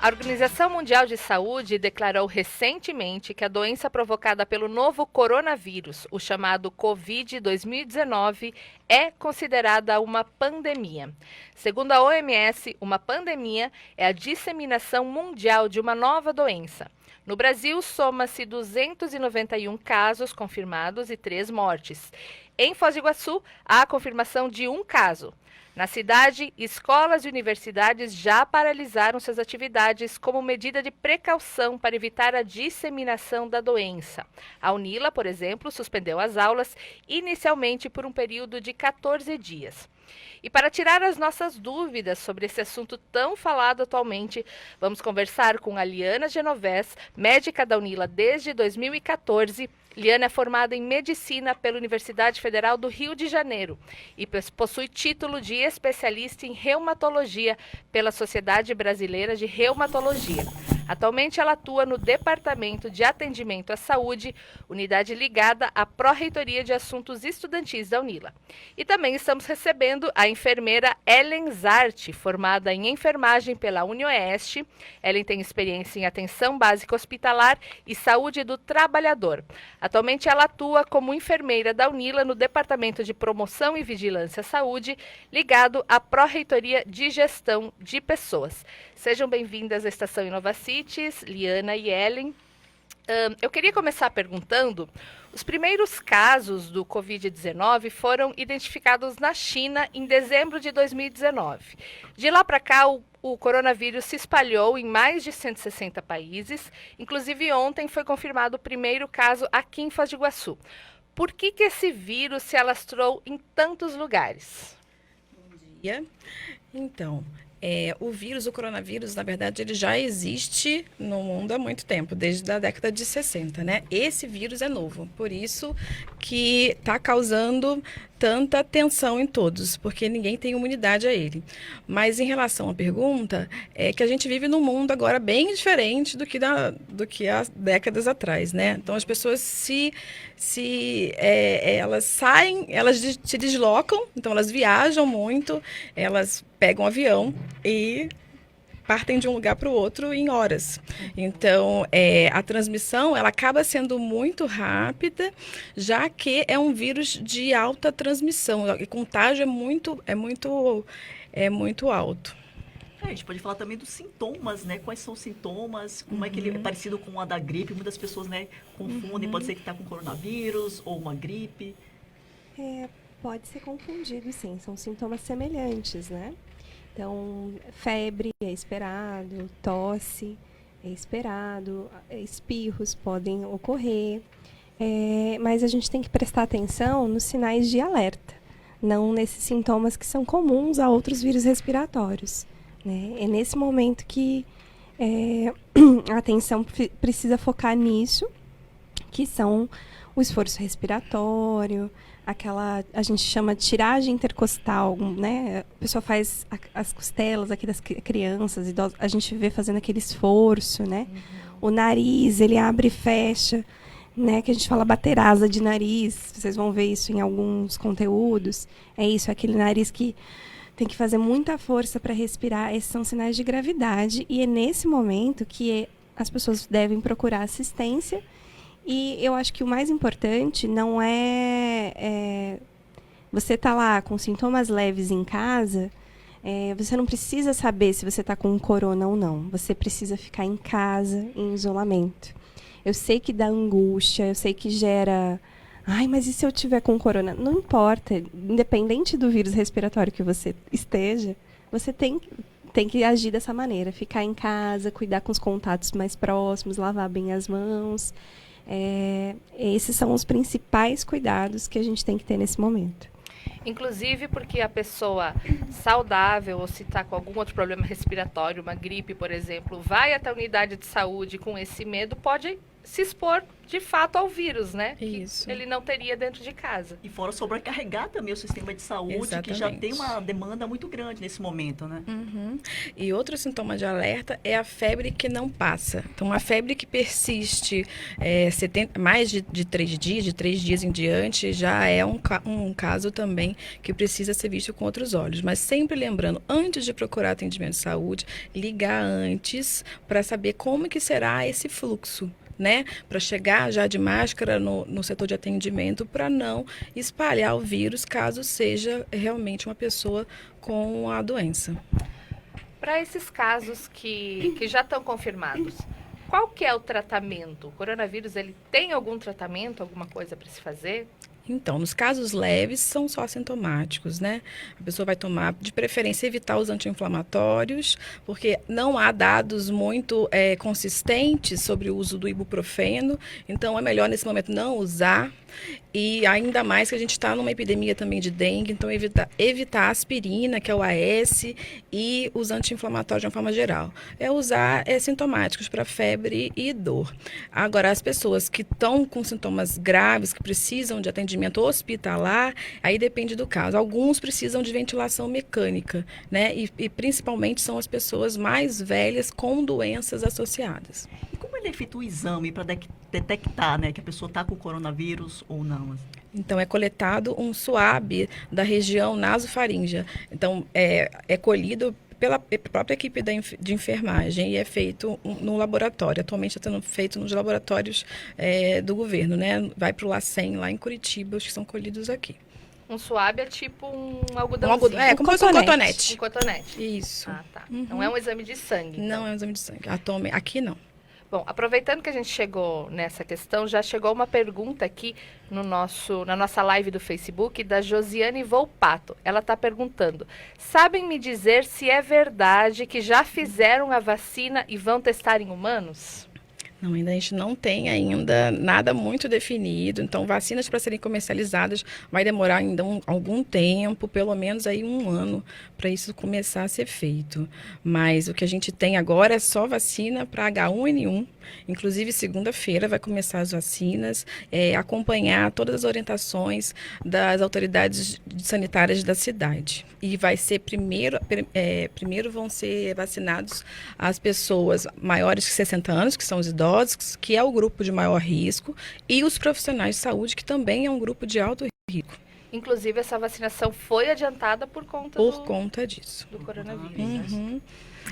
A Organização Mundial de Saúde declarou recentemente que a doença provocada pelo novo coronavírus, o chamado Covid-2019, é considerada uma pandemia. Segundo a OMS, uma pandemia é a disseminação mundial de uma nova doença. No Brasil, soma-se 291 casos confirmados e 3 mortes. Em Foz do Iguaçu, há a confirmação de um caso. Na cidade, escolas e universidades já paralisaram suas atividades como medida de precaução para evitar a disseminação da doença. A Unila, por exemplo, suspendeu as aulas inicialmente por um período de 14 dias. E para tirar as nossas dúvidas sobre esse assunto tão falado atualmente, vamos conversar com a Liana Genovés, médica da Unila desde 2014. Liana é formada em Medicina pela Universidade Federal do Rio de Janeiro e possui título de especialista em reumatologia pela Sociedade Brasileira de Reumatologia. Atualmente ela atua no Departamento de Atendimento à Saúde, unidade ligada à Pró-Reitoria de Assuntos Estudantis da Unila. E também estamos recebendo a enfermeira Ellen Zarte, formada em enfermagem pela UniOeste. Ellen tem experiência em atenção básica hospitalar e saúde do trabalhador. Atualmente ela atua como enfermeira da Unila no Departamento de Promoção e Vigilância à Saúde, ligado à Pró-Reitoria de Gestão de Pessoas. Sejam bem-vindas à Estação Inovacities, Liana e Ellen. Eu queria começar perguntando, os primeiros casos do Covid-19 foram identificados na China em dezembro de 2019. De lá para cá, o coronavírus se espalhou em mais de 160 países. Inclusive, ontem foi confirmado o primeiro caso aqui em Foz do Iguaçu. Por que esse vírus se alastrou em tantos lugares? Bom dia. Então, o coronavírus, na verdade, ele já existe no mundo há muito tempo, desde a década de 60, né? Esse vírus é novo, por isso que está causando tanta tensão em todos, porque ninguém tem imunidade a ele. Mas em relação à pergunta, é que a gente vive num mundo agora bem diferente do que há décadas atrás, né? Então as pessoas elas saem, elas se deslocam, então elas viajam muito, elas pegam um avião e partem de um lugar para o outro em horas. Então, a transmissão ela acaba sendo muito rápida, já que é um vírus de alta transmissão. O contágio é muito alto. A gente pode falar também dos sintomas, né? Quais são os sintomas? Como é que ele é parecido com a da gripe? Muitas pessoas, né, confundem. Pode ser que está com coronavírus ou uma gripe. Pode ser confundido, sim. São sintomas semelhantes, né? Então, febre é esperado, tosse é esperado, espirros podem ocorrer, mas a gente tem que prestar atenção nos sinais de alerta, não nesses sintomas que são comuns a outros vírus respiratórios, né? É nesse momento que a atenção precisa focar nisso, que são o esforço respiratório, a gente chama de tiragem intercostal, né? A pessoa faz as costelas aqui das crianças, idosos, a gente vê fazendo aquele esforço, né? O nariz, ele abre e fecha, né? Que a gente fala bater asa de nariz, vocês vão ver isso em alguns conteúdos. É isso, é aquele nariz que tem que fazer muita força para respirar. Esses são sinais de gravidade e é nesse momento que as pessoas devem procurar assistência. E eu acho que o mais importante não é você estar lá com sintomas leves em casa, você não precisa saber se você está com corona ou não. Você precisa ficar em casa, em isolamento. Eu sei que dá angústia, eu sei que gera... Ai, mas e se eu tiver com corona? Não importa, independente do vírus respiratório que você esteja, você tem que agir dessa maneira. Ficar em casa, cuidar com os contatos mais próximos, lavar bem as mãos... esses são os principais cuidados que a gente tem que ter nesse momento. Inclusive porque a pessoa saudável ou se está com algum outro problema respiratório, uma gripe, por exemplo, vai até a unidade de saúde com esse medo, pode se expor de fato ao vírus, né? Isso. Que ele não teria dentro de casa. E fora sobrecarregar também o sistema de saúde, que já Exatamente. tem uma demanda muito grande nesse momento, né? Uhum. E outro sintoma de alerta é a febre que não passa. Então, uma febre que persiste mais de 3 dias, de 3 dias em diante, já é um caso também que precisa ser visto com outros olhos. Mas sempre lembrando, antes de procurar atendimento de saúde, ligar antes para saber como que será esse fluxo, né? Para chegar já de máscara no setor de atendimento, para não espalhar o vírus caso seja realmente uma pessoa com a doença. Para esses casos que já estão confirmados, qual que é o tratamento? O coronavírus, ele tem algum tratamento, alguma coisa para se fazer? Então, nos casos leves, são só sintomáticos, né? A pessoa vai tomar, de preferência, evitar os anti-inflamatórios, porque não há dados muito consistentes sobre o uso do ibuprofeno, então é melhor, nesse momento, não usar. E ainda mais que a gente está numa epidemia também de dengue, então evitar a aspirina, que é o AS, e os anti-inflamatórios de uma forma geral. É usar sintomáticos para febre e dor. Agora, as pessoas que estão com sintomas graves, que precisam de atendimento hospitalar, aí depende do caso. Alguns precisam de ventilação mecânica, né? E principalmente são as pessoas mais velhas com doenças associadas. E como ele é feito o exame para detectar, né, que a pessoa está com coronavírus ou não? Então, é coletado um suave da região nasofaríngea. Então, é colhido pela própria equipe de enfermagem e é feito no laboratório. Atualmente está sendo feito nos laboratórios do governo, né? Vai para o LACEN, lá em Curitiba, os que são colhidos aqui. Um suave é tipo um algodãozinho. Como se fosse um cotonete. Um cotonete. Isso. Ah, tá. Uhum. Não é um exame de sangue. Não então. é um exame de sangue. Aqui não. Bom, aproveitando que a gente chegou nessa questão, já chegou uma pergunta aqui na nossa live do Facebook da Josiane Volpato. Ela está perguntando: sabem me dizer se é verdade que já fizeram a vacina e vão testar em humanos? Não, ainda a gente não tem ainda nada muito definido. Então, vacinas para serem comercializadas vai demorar ainda algum tempo, pelo menos aí 1 ano, para isso começar a ser feito. Mas o que a gente tem agora é só vacina para H1N1. Inclusive, segunda-feira vai começar as vacinas, acompanhar todas as orientações das autoridades sanitárias da cidade. E vai ser primeiro vão ser vacinados as pessoas maiores que 60 anos, que são os idosos, que é o grupo de maior risco, e os profissionais de saúde, que também é um grupo de alto risco. Inclusive, essa vacinação foi adiantada por conta disso. do coronavírus. Uhum.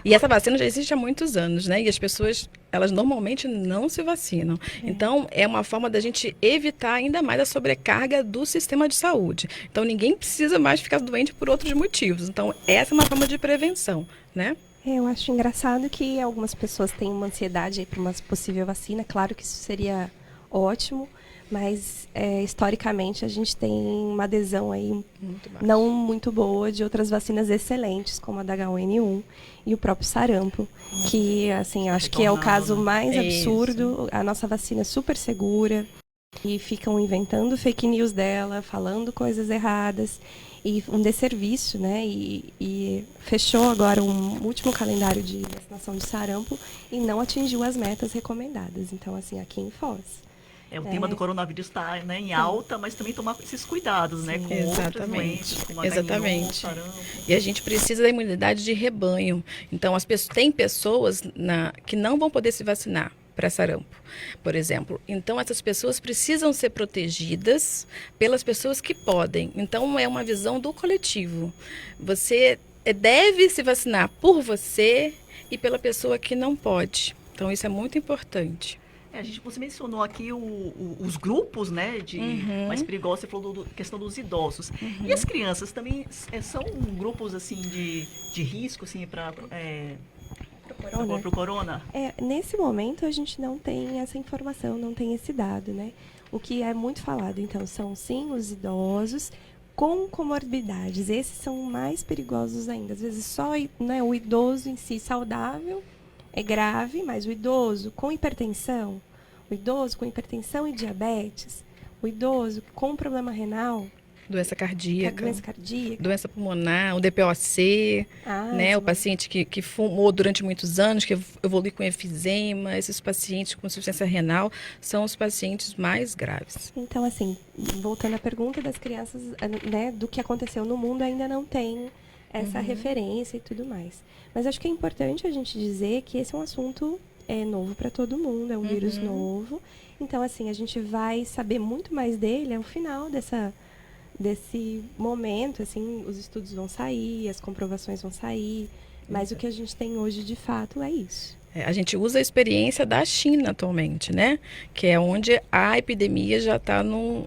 E essa vacina já existe há muitos anos, né? E as pessoas, elas normalmente não se vacinam. Então, é uma forma da gente evitar ainda mais a sobrecarga do sistema de saúde. Então, ninguém precisa mais ficar doente por outros motivos. Então, essa é uma forma de prevenção, né? Eu acho engraçado que algumas pessoas têm uma ansiedade para uma possível vacina. Claro que isso seria ótimo, mas historicamente a gente tem uma adesão aí não muito boa de outras vacinas excelentes, como a da H1N1 e o próprio sarampo, que assim, acho que é o caso mais absurdo. A nossa vacina é super segura e ficam inventando fake news dela, falando coisas erradas e um desserviço, né? E fechou agora um último calendário de vacinação de sarampo e não atingiu as metas recomendadas. Então, assim, aqui em Foz. O tema do coronavírus está, né, em alta, mas também tomar esses cuidados, né, com outras doenças, como H1N1, sarampo. E a gente precisa da imunidade de rebanho. Então, tem pessoas que não vão poder se vacinar para sarampo, por exemplo. Então, essas pessoas precisam ser protegidas pelas pessoas que podem. Então, é uma visão do coletivo. Você deve se vacinar por você e pela pessoa que não pode. Então, isso é muito importante. Você mencionou aqui os grupos, né, mais perigosos, você falou da questão dos idosos. E as crianças também são grupos, assim, de risco, assim, para o corona? Nesse momento, a gente não tem essa informação, não tem esse dado, né? O que é muito falado, então, são, sim, os idosos com comorbidades. Esses são mais perigosos ainda. Às vezes, só, né, o idoso em si saudável é grave, mas o idoso com hipertensão, o idoso com hipertensão e diabetes, o idoso com problema renal, doença cardíaca, doença pulmonar, o DPOC, né? O paciente que fumou durante muitos anos, que evolui com efizema, esses pacientes com insuficiência renal são os pacientes mais graves. Então, assim, voltando à pergunta das crianças, né, do que aconteceu no mundo, ainda não tem essa referência e tudo mais. Mas acho que é importante a gente dizer que esse é um assunto novo para todo mundo, é um vírus novo. Então, assim, a gente vai saber muito mais dele ao final desse momento, assim, os estudos vão sair, as comprovações vão sair, mas o que a gente tem hoje, de fato, é isso. A gente usa a experiência da China atualmente, né? Que é onde a epidemia já está no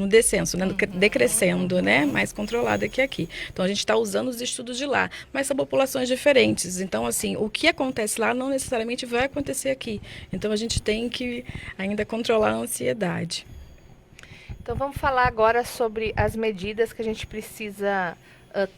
descenso, né? Decrescendo, né? Mais controlada que aqui. Então, a gente está usando os estudos de lá, mas são populações diferentes. Então, assim, o que acontece lá não necessariamente vai acontecer aqui. Então, a gente tem que ainda controlar a ansiedade. Então, vamos falar agora sobre as medidas que a gente precisa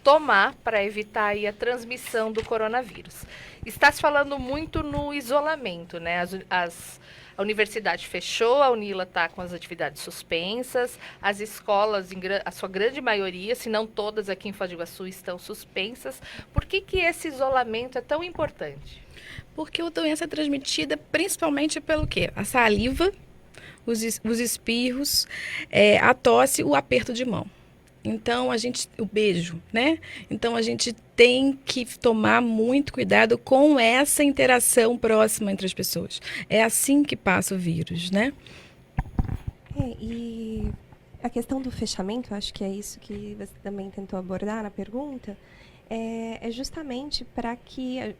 tomar para evitar aí a transmissão do coronavírus. Está se falando muito no isolamento, né? A universidade fechou, a Unila está com as atividades suspensas, as escolas, a sua grande maioria, se não todas aqui em Foz do Iguaçu, estão suspensas. Por que esse isolamento é tão importante? Porque a doença é transmitida principalmente pelo quê? A saliva, os espirros, a tosse, o aperto de mão. Então, o beijo, né? Então, a gente tem que tomar muito cuidado com essa interação próxima entre as pessoas. É assim que passa o vírus, né? E a questão do fechamento, acho que é isso que você também tentou abordar na pergunta, é justamente para que...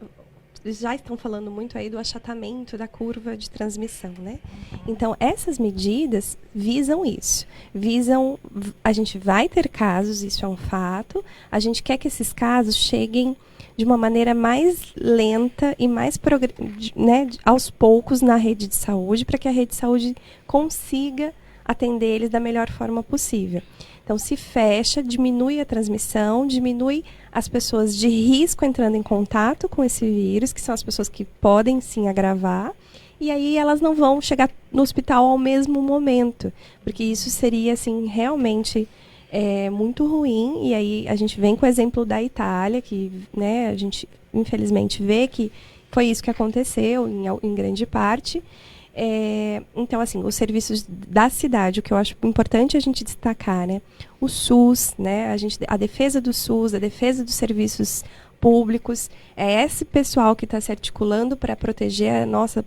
Já estão falando muito aí do achatamento da curva de transmissão, né? Então, essas medidas visam isso. A gente vai ter casos, isso é um fato. A gente quer que esses casos cheguem de uma maneira mais lenta e mais né, aos poucos na rede de saúde, para que a rede de saúde consiga atender eles da melhor forma possível. Então, se fecha, diminui a transmissão, diminui as pessoas de risco entrando em contato com esse vírus, que são as pessoas que podem sim agravar, e aí elas não vão chegar no hospital ao mesmo momento, porque isso seria assim realmente muito ruim. E aí a gente vem com o exemplo da Itália, que, né, a gente infelizmente vê que foi isso que aconteceu em grande parte. Então, assim, os serviços da cidade, o que eu acho importante a gente destacar, né? O SUS, né? A defesa do SUS, a defesa dos serviços públicos, é esse pessoal que está se articulando para proteger a nossa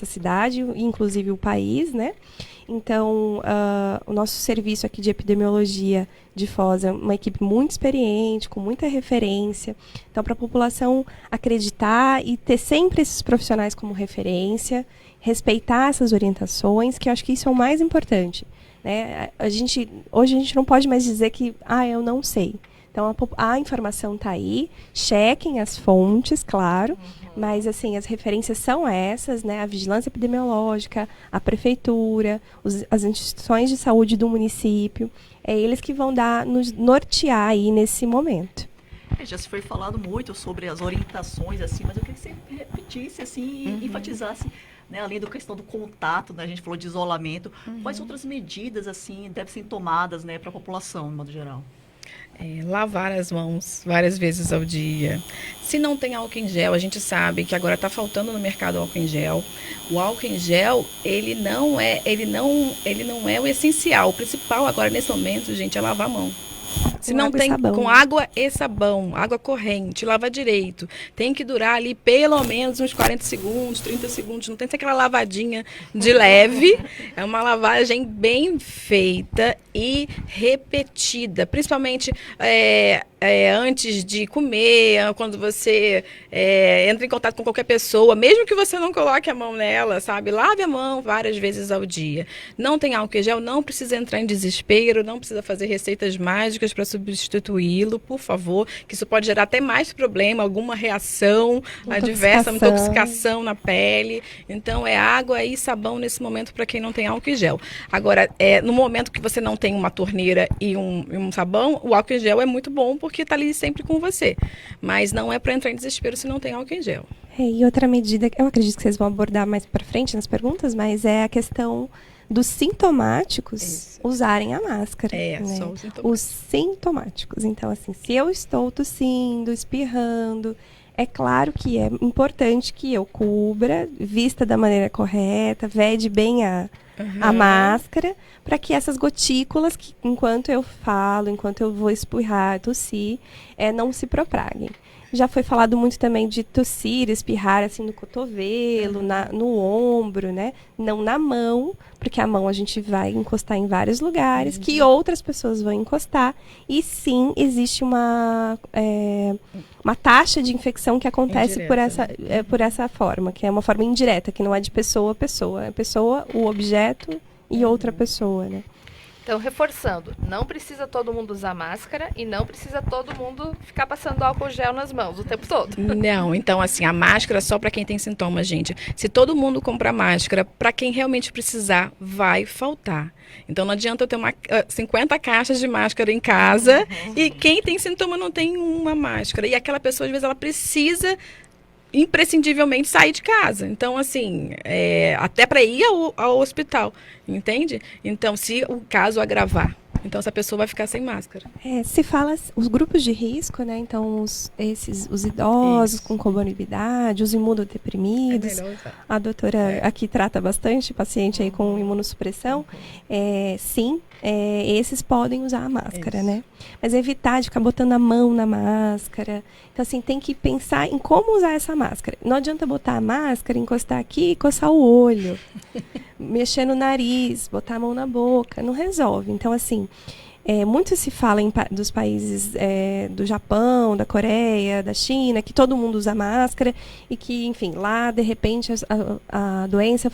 cidade, inclusive o país, né? Então, o nosso serviço aqui de epidemiologia de Foz é uma equipe muito experiente, com muita referência. Então, para a população acreditar e ter sempre esses profissionais como referência, respeitar essas orientações, que eu acho que isso é o mais importante, né? Hoje a gente não pode mais dizer que, eu não sei. Então, a informação está aí, chequem as fontes, claro, mas, assim, as referências são essas, né? A vigilância epidemiológica, a prefeitura, as instituições de saúde do município, eles que vão nos nortear aí nesse momento. Já se foi falado muito sobre as orientações, assim, mas eu queria que você repetisse, assim, e enfatizasse, né, além da questão do contato, né, a gente falou de isolamento, quais outras medidas, assim, devem ser tomadas, né, para a população, de modo geral? Lavar as mãos várias vezes ao dia. Se não tem álcool em gel, a gente sabe que agora está faltando no mercado álcool em gel. O álcool em gel, ele não é o essencial. O principal agora nesse momento, gente, é lavar a mão. Se não tem, com água e sabão, água corrente, lava direito. Tem que durar ali pelo menos uns 40 segundos, 30 segundos. Não tem que ser aquela lavadinha de leve. É uma lavagem bem feita e repetida. Principalmente antes de comer, quando você entra em contato com qualquer pessoa, mesmo que você não coloque a mão nela, sabe? Lave a mão várias vezes ao dia. Não tem álcool em gel, não precisa entrar em desespero, não precisa fazer receitas mágicas para substituí-lo, por favor, que isso pode gerar até mais problema, alguma reação adversa, intoxicação na pele. Então, água e sabão nesse momento para quem não tem álcool em gel. Agora, no momento que você não tem uma torneira e um sabão, o álcool em gel é muito bom porque está ali sempre com você. Mas não é para entrar em desespero se não tem álcool em gel. E outra medida, eu acredito que vocês vão abordar mais para frente nas perguntas, mas é a questão dos sintomáticos Isso. usarem a máscara. É, né? só os sintomas. Os sintomáticos. Então, assim, se eu estou tossindo, espirrando, é claro que é importante que eu cubra, vista da maneira correta, vede bem a máscara, para que essas gotículas, que enquanto eu falo, enquanto eu vou espirrar, tossir, não se propaguem. Já foi falado muito também de tossir, espirrar assim no cotovelo, no ombro, né? Não na mão, porque a mão a gente vai encostar em vários lugares que outras pessoas vão encostar. E sim, existe uma taxa de infecção que acontece por essa forma, que é uma forma indireta, que não é de pessoa a pessoa. É pessoa, o objeto e outra pessoa, né? Então, reforçando, não precisa todo mundo usar máscara e não precisa todo mundo ficar passando álcool gel nas mãos o tempo todo. Não, então assim, a máscara é só para quem tem sintomas, gente. Se todo mundo comprar máscara, para quem realmente precisar, vai faltar. Então não adianta eu ter 50 caixas de máscara em casa e quem tem sintoma não tem uma máscara. E aquela pessoa, às vezes, ela precisa imprescindivelmente sair de casa. Então, assim, até para ir ao hospital, entende? Então, se o caso agravar, então essa pessoa vai ficar sem máscara. Se fala os grupos de risco, né? Então, os idosos com comorbidade, os imunodeprimidos. A doutora aqui trata bastante paciente aí com imunossupressão. Sim, esses podem usar a máscara, né? Mas evitar de ficar botando a mão na máscara. Então, assim, tem que pensar em como usar essa máscara. Não adianta botar a máscara, encostar aqui e coçar o olho. Mexer no nariz, botar a mão na boca. Não resolve. Então, assim, muito se fala dos países do Japão, da Coreia, da China, que todo mundo usa máscara e que, enfim, lá, de repente, a doença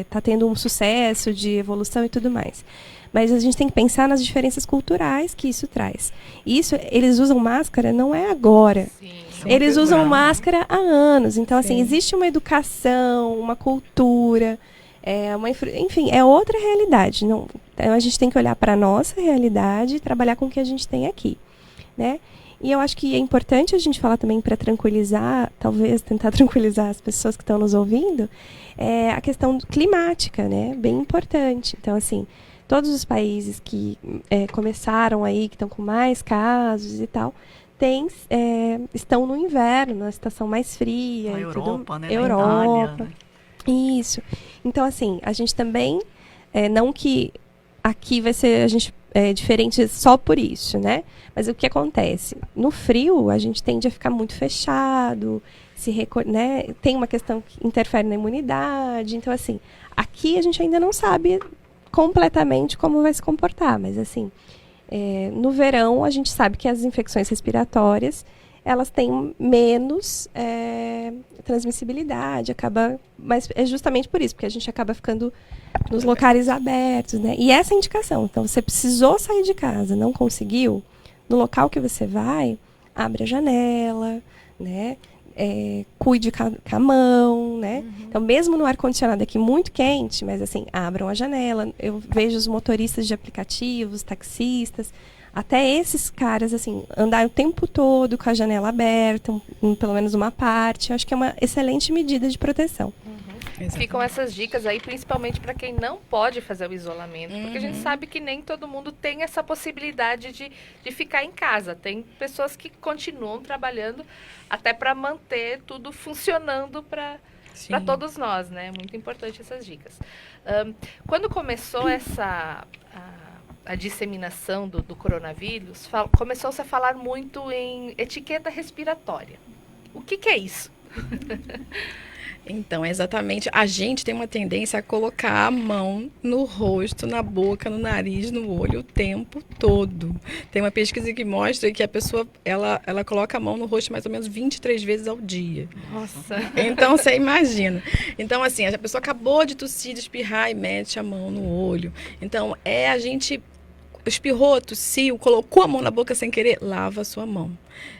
está tendo um sucesso de evolução e tudo mais. Mas a gente tem que pensar nas diferenças culturais que isso traz. Isso, eles usam máscara não é agora. Sim. Eles usam máscara há anos. Então, assim, existe uma educação, uma cultura, enfim, é outra realidade. Então, a gente tem que olhar para a nossa realidade e trabalhar com o que a gente tem aqui, né? E eu acho que é importante a gente falar também para tranquilizar, talvez tentar tranquilizar as pessoas que estão nos ouvindo, a questão climática, né? Bem importante. Então, assim, todos os países que começaram aí, que estão com mais casos e tal, estão no inverno, na estação mais fria. Na Europa, né? Europa. Na Itália, né? Isso. Então, assim, a gente também, não que aqui vai ser diferente só por isso, né? Mas o que acontece? No frio, a gente tende a ficar muito fechado, né? Tem uma questão que interfere na imunidade. Então, assim, aqui a gente ainda não sabe completamente como vai se comportar, mas, assim, no verão, a gente sabe que as infecções respiratórias, elas têm menos transmissibilidade, mas é justamente por isso, porque a gente acaba ficando nos locais abertos, né? E essa é a indicação. Então, você precisou sair de casa, não conseguiu, no local que você vai, abre a janela, né? Cuide com a mão, né? Então, mesmo no ar-condicionado aqui muito quente, mas assim, abram a janela. Eu vejo os motoristas de aplicativos, taxistas, até esses caras, assim, andar o tempo todo com a janela aberta, pelo menos uma parte. Eu acho que é uma excelente medida de proteção. Ficam essas dicas aí, principalmente para quem não pode fazer o isolamento, porque a gente sabe que nem todo mundo tem essa possibilidade de ficar em casa. Tem pessoas que continuam trabalhando até para manter tudo funcionando para todos nós, né? Muito importante essas dicas. Quando começou a disseminação do coronavírus, começou-se a falar muito em etiqueta respiratória. O que é isso? Então, exatamente, a gente tem uma tendência a colocar a mão no rosto, na boca, no nariz, no olho o tempo todo. Tem uma pesquisa que mostra que a pessoa, ela coloca a mão no rosto mais ou menos 23 vezes ao dia. Nossa! Então, você imagina. Então, assim, a pessoa acabou de tossir, de espirrar e mete a mão no olho. Então, a gente espirrou, tossiu, colocou a mão na boca sem querer, lava a sua mão.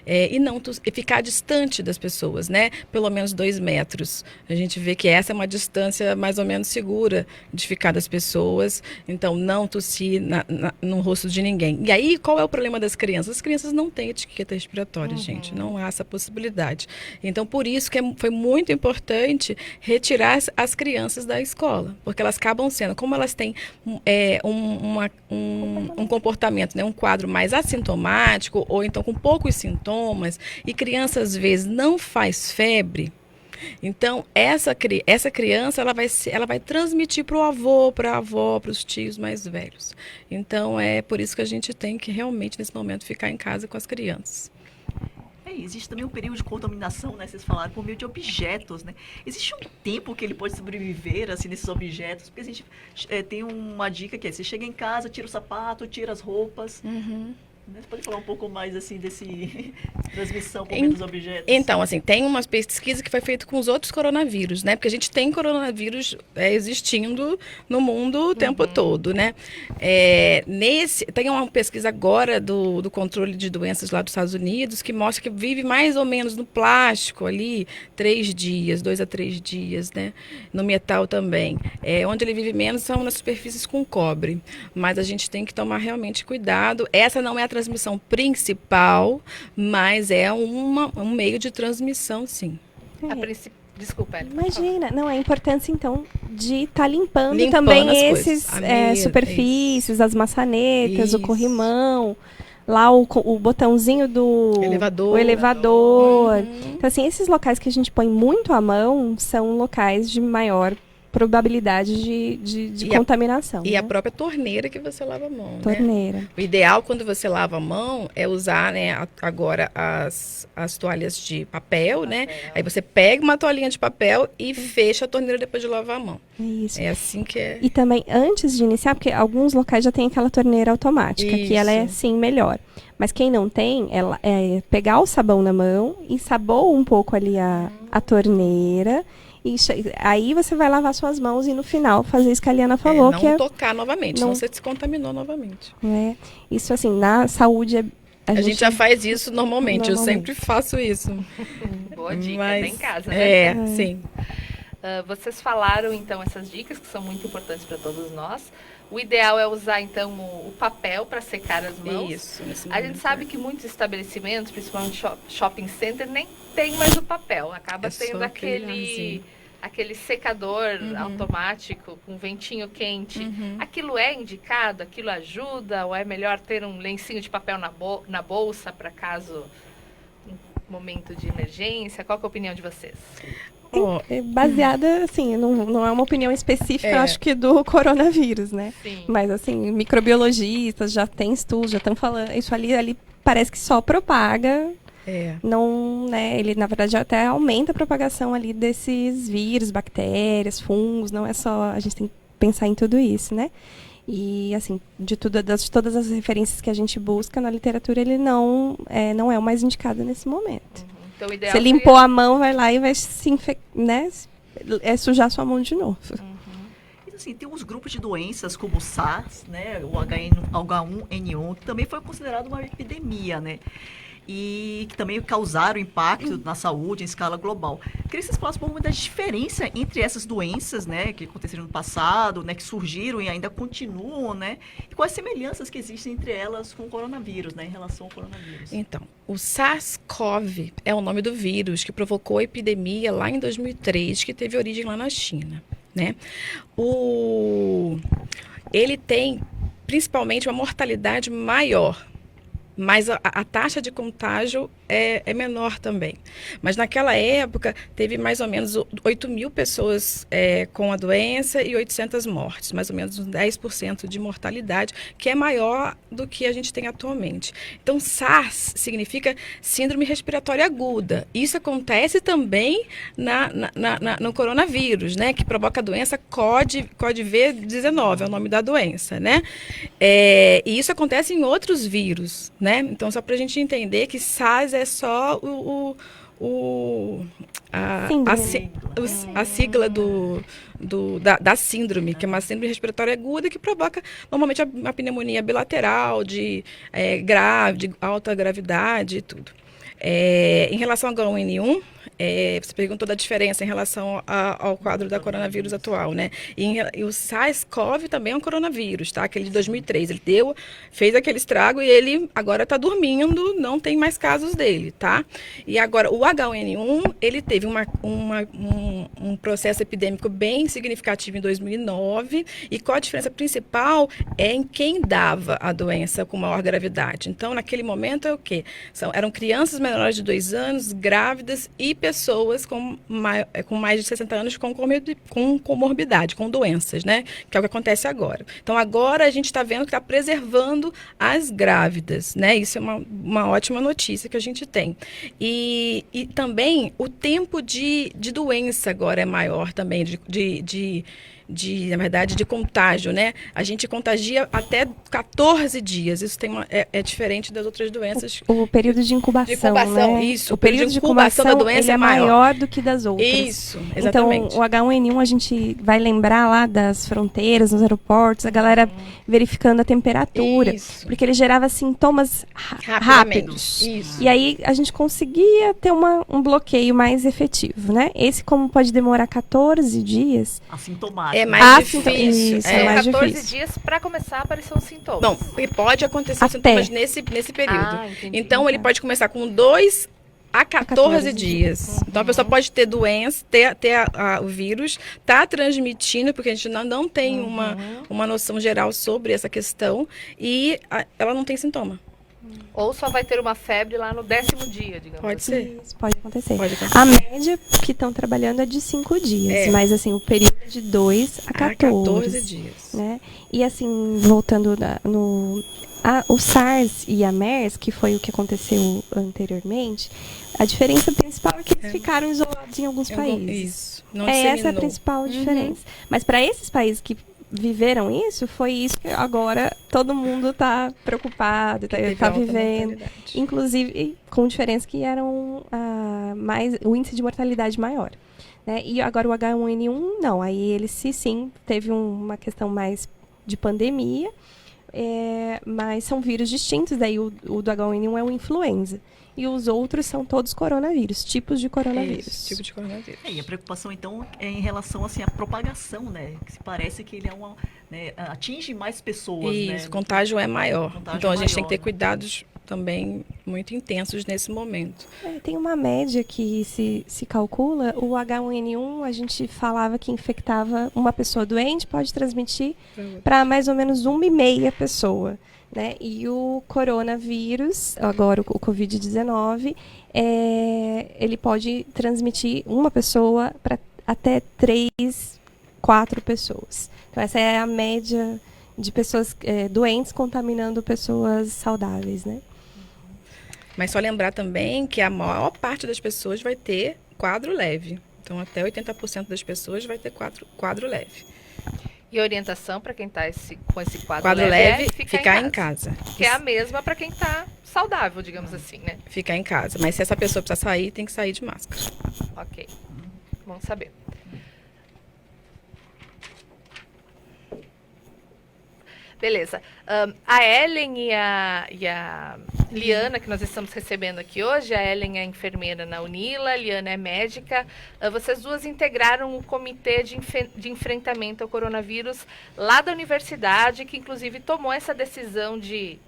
e não e ficar distante das pessoas, né? Pelo menos 2 metros. A gente vê que essa é uma distância mais ou menos segura de ficar das pessoas. Então, não tossir no rosto de ninguém. E aí, qual é o problema das crianças? As crianças não têm etiqueta respiratória, gente. Não há essa possibilidade. Então, por isso que foi muito importante retirar as crianças da escola. Porque elas acabam sendo, como elas têm um comportamento, né, um quadro mais assintomático, ou então com poucos sintomas, e criança às vezes não faz febre, então essa criança ela vai transmitir para o avô, para a avó, para os tios mais velhos. Então é por isso que a gente tem que realmente nesse momento ficar em casa com as crianças. Existe também um período de contaminação, né? Vocês falaram, por meio de objetos, né? Existe um tempo que ele pode sobreviver, assim, nesses objetos? Porque a gente tem uma dica que é, você chega em casa, tira o sapato, tira as roupas. Você pode falar um pouco mais, assim, desse transmissão por meio dos objetos? Então, assim, tem uma pesquisa que foi feita com os outros coronavírus, né? Porque a gente tem coronavírus existindo no mundo o tempo todo, né? Tem uma pesquisa agora do controle de doenças lá dos Estados Unidos que mostra que vive mais ou menos no plástico ali 3 dias, 2 a 3 dias, né? No metal também. Onde ele vive menos são nas superfícies com cobre. Mas a gente tem que tomar realmente cuidado. Essa não é a transmissão principal, mas é um meio de transmissão, sim. Desculpa, Ellen. Imagina, não, a importância, então, de estar limpando também esses superfícies, as maçanetas, o corrimão, lá o botãozinho do elevador. Então, assim, esses locais que a gente põe muito à mão são locais de maior probabilidade de contaminação. E a própria torneira que você lava a mão. Torneira. Né? O ideal quando você lava a mão é usar, né, agora as toalhas de papel, né? Aí você pega uma toalhinha de papel e fecha a torneira depois de lavar a mão. Isso. É assim que é. E também, antes de iniciar, porque alguns locais já tem aquela torneira automática, que ela é, sim, melhor. Mas quem não tem, ela pegar o sabão na mão, ensaboa um pouco ali a torneira. E aí você vai lavar suas mãos e no final fazer isso que a Liana falou. Não tocar novamente, senão você se contaminou novamente. Isso assim, na saúde a gente já faz isso normalmente, eu sempre faço isso. Boa dica, até em casa, né? Sim. Vocês falaram, então, essas dicas que são muito importantes para todos nós. O ideal é usar, então, o papel para secar as mãos. Isso. A gente sabe que muitos estabelecimentos, principalmente shopping center, nem tem mais o papel. Acaba tendo aquele secador automático com ventinho quente. Aquilo é indicado? Aquilo ajuda? Ou é melhor ter um lencinho de papel na bolsa para caso um momento de emergência? Qual que é a opinião de vocês? Baseada, assim, não é uma opinião específica, acho que do coronavírus, né? Sim. Mas, assim, microbiologistas já têm estudos, já estão falando, isso ali parece que só propaga, não, né, ele na verdade até aumenta a propagação ali desses vírus, bactérias, fungos, não é só, a gente tem que pensar em tudo isso, né? E, assim, de todas as referências que a gente busca na literatura, ele não é o mais indicado nesse momento. Então, o ideal você limpou a mão, vai lá e vai se né? Sujar sua mão de novo. Assim, tem uns grupos de doenças como o SARS, né, o H1N1, que também foi considerado uma epidemia, né? E que também causaram impacto na saúde em escala global. Queria que vocês falassem um pouco da diferença entre essas doenças, né, que aconteceram no passado, né, que surgiram e ainda continuam, né, e quais semelhanças que existem entre elas com o coronavírus, né, em relação ao coronavírus. Então, o SARS-CoV é o nome do vírus que provocou a epidemia lá em 2003, que teve origem lá na China, né? Ele tem principalmente uma mortalidade maior, mas a taxa de contágio é menor também. Mas naquela época, teve mais ou menos 8.000 pessoas com a doença e 800 mortes, mais ou menos uns 10% de mortalidade, que é maior do que a gente tem atualmente. Então, SARS significa Síndrome Respiratória Aguda. Isso acontece também no coronavírus, né, que provoca a doença COD-V19, é o nome da doença, né? E isso acontece em outros vírus, né? Então, só para a gente entender que SARS é só a sigla da síndrome, que é uma síndrome respiratória aguda que provoca normalmente uma pneumonia bilateral, grave, de alta gravidade e tudo. Em relação ao H1N1, você perguntou da diferença em relação ao quadro da coronavírus atual, né? E o SARS-CoV também é um coronavírus, tá? Aquele de 2003. Ele fez aquele estrago e ele agora está dormindo, não tem mais casos dele, tá? E agora, o H1N1, ele teve um processo epidêmico bem significativo em 2009. E qual a diferença principal é em quem dava a doença com maior gravidade. Então, naquele momento, é o quê? Eram crianças menores de 2 anos, grávidas e pessoas com mais de 60 anos com comorbidade, com doenças, né? Que é o que acontece agora. Então, agora a gente está vendo que está preservando as grávidas, né? Isso é uma ótima notícia que a gente tem. E também o tempo de doença agora é maior também, na verdade, de contágio, né? A gente contagia até 14 dias. Isso é diferente das outras doenças. O período de incubação, né? Isso. O período de incubação da doença é maior do que das outras. Isso, exatamente. Então, o H1N1, a gente vai lembrar lá das fronteiras, nos aeroportos, a galera verificando a temperatura. Isso. Porque ele gerava sintomas rápidos. Isso. E aí, a gente conseguia ter um bloqueio mais efetivo, né? Esse, como pode demorar 14 dias... Assintomático. É mais difícil. Isso, é mais 14 difícil. dias para começar a aparecer os sintomas. Bom, e pode acontecer Até. sintomas nesse período. Entendi. Então, ele pode começar com 2 a 14 dias. Então, a pessoa pode ter doença, ter o vírus, tá transmitindo, porque a gente não tem uma noção geral sobre essa questão, e ela não tem sintoma. Ou só vai ter uma febre lá no 10º dia, digamos Pode assim. ser. Isso pode acontecer. Pode acontecer. A média que estão trabalhando é de 5 dias, mas assim, o período é de 2 a 14 dias. Né? E assim, voltando o SARS e a MERS, que foi o que aconteceu anteriormente, a diferença principal é que eles ficaram isolados em alguns países. Isso. Não Essa é a disseminou. principal diferença. Mas para esses países que viveram isso, foi isso que agora todo mundo está preocupado, está vivendo. Inclusive, com diferença que eram o índice de mortalidade maior. Né? E agora o H1N1, não. Aí ele sim teve uma questão mais de pandemia, mas são vírus distintos. Daí o do H1N1 é o influenza. E os outros são todos coronavírus, tipos de coronavírus. Isso, tipo de coronavírus. E a preocupação, então, é em relação assim, à propagação, né? Que se parece que ele atinge mais pessoas, né? Isso, o contágio é maior. Contágio Então, a gente tem maior, que ter né? cuidados também muito intensos nesse momento. Tem uma média que se calcula. O H1N1, a gente falava que infectava uma pessoa doente, pode transmitir para mais ou menos 1,5 pessoa. Né? E o coronavírus, agora o Covid-19, ele pode transmitir uma pessoa para até 3, 4 pessoas. Então, essa é a média de pessoas doentes contaminando pessoas saudáveis, né? Mas só lembrar também que a maior parte das pessoas vai ter quadro leve. Então, até 80% das pessoas vai ter quadro leve. E a orientação para quem está com esse quadro Leve é ficar em casa. Que é a mesma para quem está saudável, digamos assim, né? Ficar em casa. Mas se essa pessoa precisar sair, tem que sair de máscara. Ok. Bom saber. Beleza. A Ellen e a Liana, que nós estamos recebendo aqui hoje, a Ellen é enfermeira na Unila, a Liana é médica. Vocês duas integraram o comitê de enfrentamento ao coronavírus lá da universidade, que inclusive tomou essa decisão de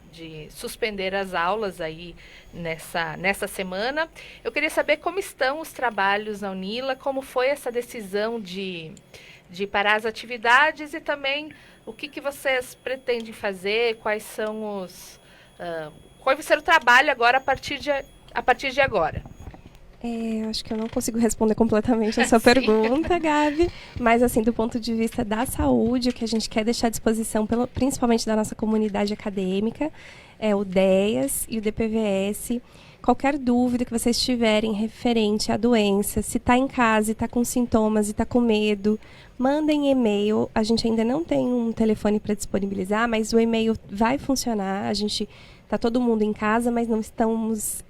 suspender as aulas aí nessa semana. Eu queria saber como estão os trabalhos na Unila, como foi essa decisão de parar as atividades e também o que vocês pretendem fazer, quais são qual vai ser o trabalho agora a partir de agora? Acho que eu não consigo responder completamente a sua pergunta, Gabi, mas assim, do ponto de vista da saúde, o que a gente quer deixar à disposição, principalmente da nossa comunidade acadêmica, é o DEAS e o DPVS. Qualquer dúvida que vocês tiverem referente à doença, se está em casa e está com sintomas e está com medo, mandem e-mail. A gente ainda não tem um telefone para disponibilizar, mas o e-mail vai funcionar. A gente Tá todo mundo em casa, mas não estamos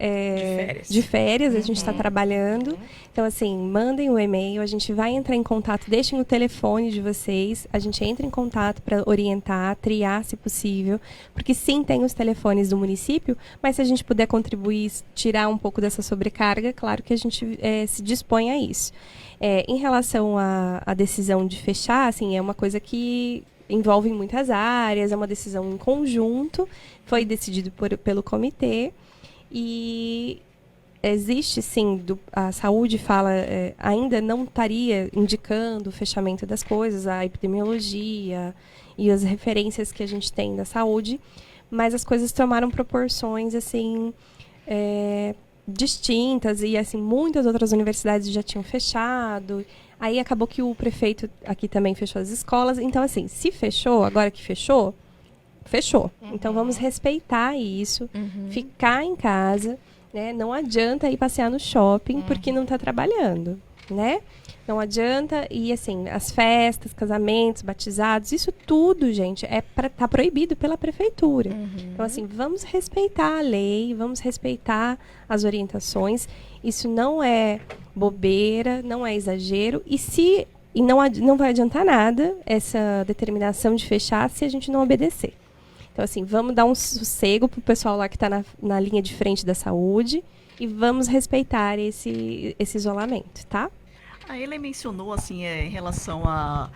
De férias, a gente está trabalhando. Então, assim, mandem o e-mail, a gente vai entrar em contato, deixem o telefone de vocês, a gente entra em contato para orientar, triar, se possível, porque sim, tem os telefones do município, mas se a gente puder contribuir, tirar um pouco dessa sobrecarga, claro que a gente se dispõe a isso. Em relação à decisão de fechar, assim, é uma coisa que envolve muitas áreas, é uma decisão em conjunto, foi decidido pelo comitê e existe, sim, a saúde fala, ainda não estaria indicando o fechamento das coisas, a epidemiologia e as referências que a gente tem da saúde, mas as coisas tomaram proporções, assim, distintas e, assim, muitas outras universidades já tinham fechado. Aí acabou que o prefeito aqui também fechou as escolas. Então, assim, se fechou, agora que fechou, fechou. Então, vamos respeitar isso, ficar em casa, né? Não adianta ir passear no shopping porque não está trabalhando, né? Não adianta ir, assim, as festas, casamentos, batizados, isso tudo, gente, tá proibido pela prefeitura. Então, assim, vamos respeitar a lei, vamos respeitar as orientações. Isso não é bobeira, não é exagero. E não vai adiantar nada essa determinação de fechar se a gente não obedecer. Então, assim, vamos dar um sossego pro pessoal lá que está na linha de frente da saúde e vamos respeitar esse isolamento, tá? A Ellen mencionou, assim, em relação à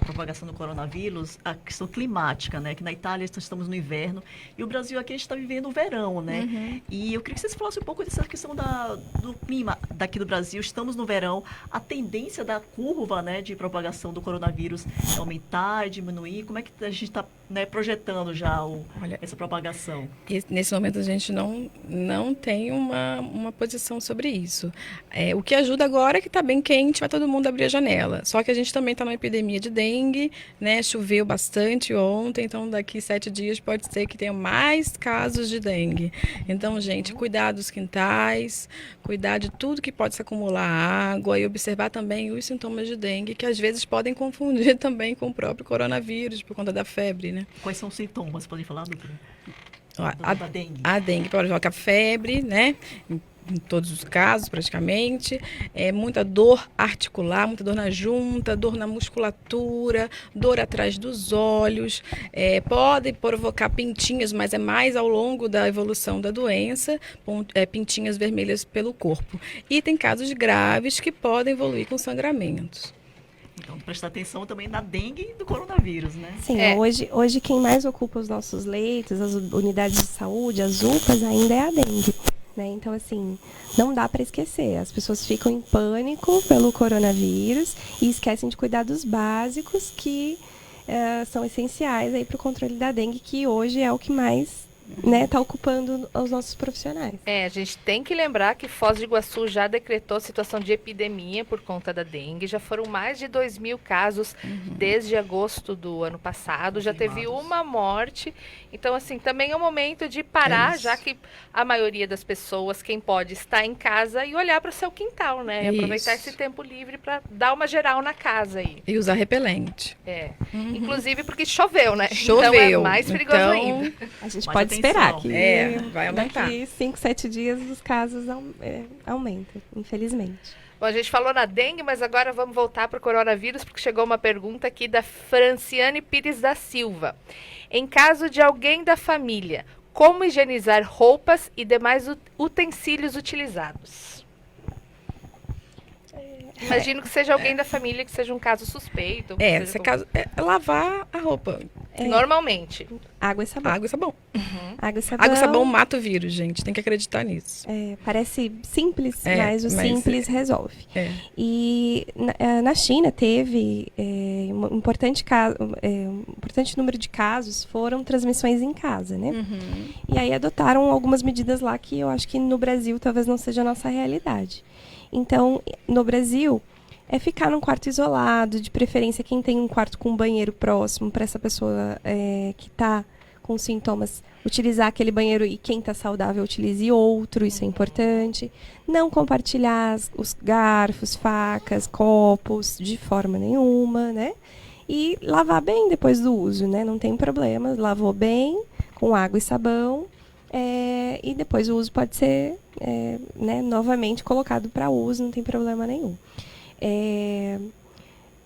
propagação do coronavírus, a questão climática, né? Que na Itália estamos no inverno e o Brasil aqui a gente está vivendo o verão, né? E eu queria que vocês falassem um pouco dessa questão do clima daqui do Brasil. Estamos no verão, a tendência da curva, né, de propagação do coronavírus é aumentar, é diminuir. Como é que a gente está, né, projetando já essa propagação? Nesse momento a gente não tem uma posição sobre isso. O que ajuda agora é que está bem quente, vai todo mundo abrir a janela. Só que a gente também está numa epidemia de dengue, né? Choveu bastante ontem, então daqui 7 dias pode ser que tenha mais casos de dengue. Então, gente, cuidar dos quintais, cuidar de tudo que pode se acumular água e observar também os sintomas de dengue, que às vezes podem confundir também com o próprio coronavírus, por conta da febre, né? Quais são os sintomas? Podem falar, doutora? Da dengue. A dengue pode provocar febre, né? Em todos os casos, praticamente. Muita dor articular, muita dor na junta, dor na musculatura, dor atrás dos olhos. Pode provocar pintinhas, mas é mais ao longo da evolução da doença, pintinhas vermelhas pelo corpo. E tem casos graves que podem evoluir com sangramentos. Então, prestar atenção também na dengue e do coronavírus, né? Sim, hoje quem mais ocupa os nossos leitos, as unidades de saúde, as UPAs, ainda é a dengue. Né? Então, assim, não dá para esquecer. As pessoas ficam em pânico pelo coronavírus e esquecem de cuidar dos básicos que são essenciais para o controle da dengue, que hoje é o que mais está ocupando os nossos profissionais. A gente tem que lembrar que Foz do Iguaçu já decretou situação de epidemia por conta da dengue. Já foram mais de 2.000 casos desde agosto do ano passado. Já teve uma morte. Então, assim, também é o momento de parar, já que a maioria das pessoas, quem pode, está em casa e olhar para o seu quintal, né? E aproveitar esse tempo livre para dar uma geral na casa aí. E usar repelente. Inclusive porque choveu, né? Choveu. Então é mais perigoso ainda. A gente pode esperar que vai aumentar. Daqui 5, 7 dias os casos aumentam, infelizmente. Bom, a gente falou na dengue, mas agora vamos voltar para o coronavírus, porque chegou uma pergunta aqui da Franciane Pires da Silva. Em caso de alguém da família, como higienizar roupas e demais utensílios utilizados? Imagino que seja alguém da família, que seja um caso suspeito. Lavar a roupa. Normalmente. Água e sabão. Água e sabão. Água e sabão. Água e sabão mata o vírus, gente. Tem que acreditar nisso. Parece simples, mas o simples resolve. E na China teve um importante número de casos foram transmissões em casa, né? E aí adotaram algumas medidas lá que eu acho que no Brasil talvez não seja a nossa realidade. Então, no Brasil, é ficar num quarto isolado, de preferência quem tem um quarto com um banheiro próximo, para essa pessoa que está com sintomas, utilizar aquele banheiro e quem está saudável utilize outro, isso é importante. Não compartilhar os garfos, facas, copos, de forma nenhuma, né? E lavar bem depois do uso, né? Não tem problema, lavou bem, com água e sabão, e depois o uso pode ser né, novamente colocado para uso, não tem problema nenhum.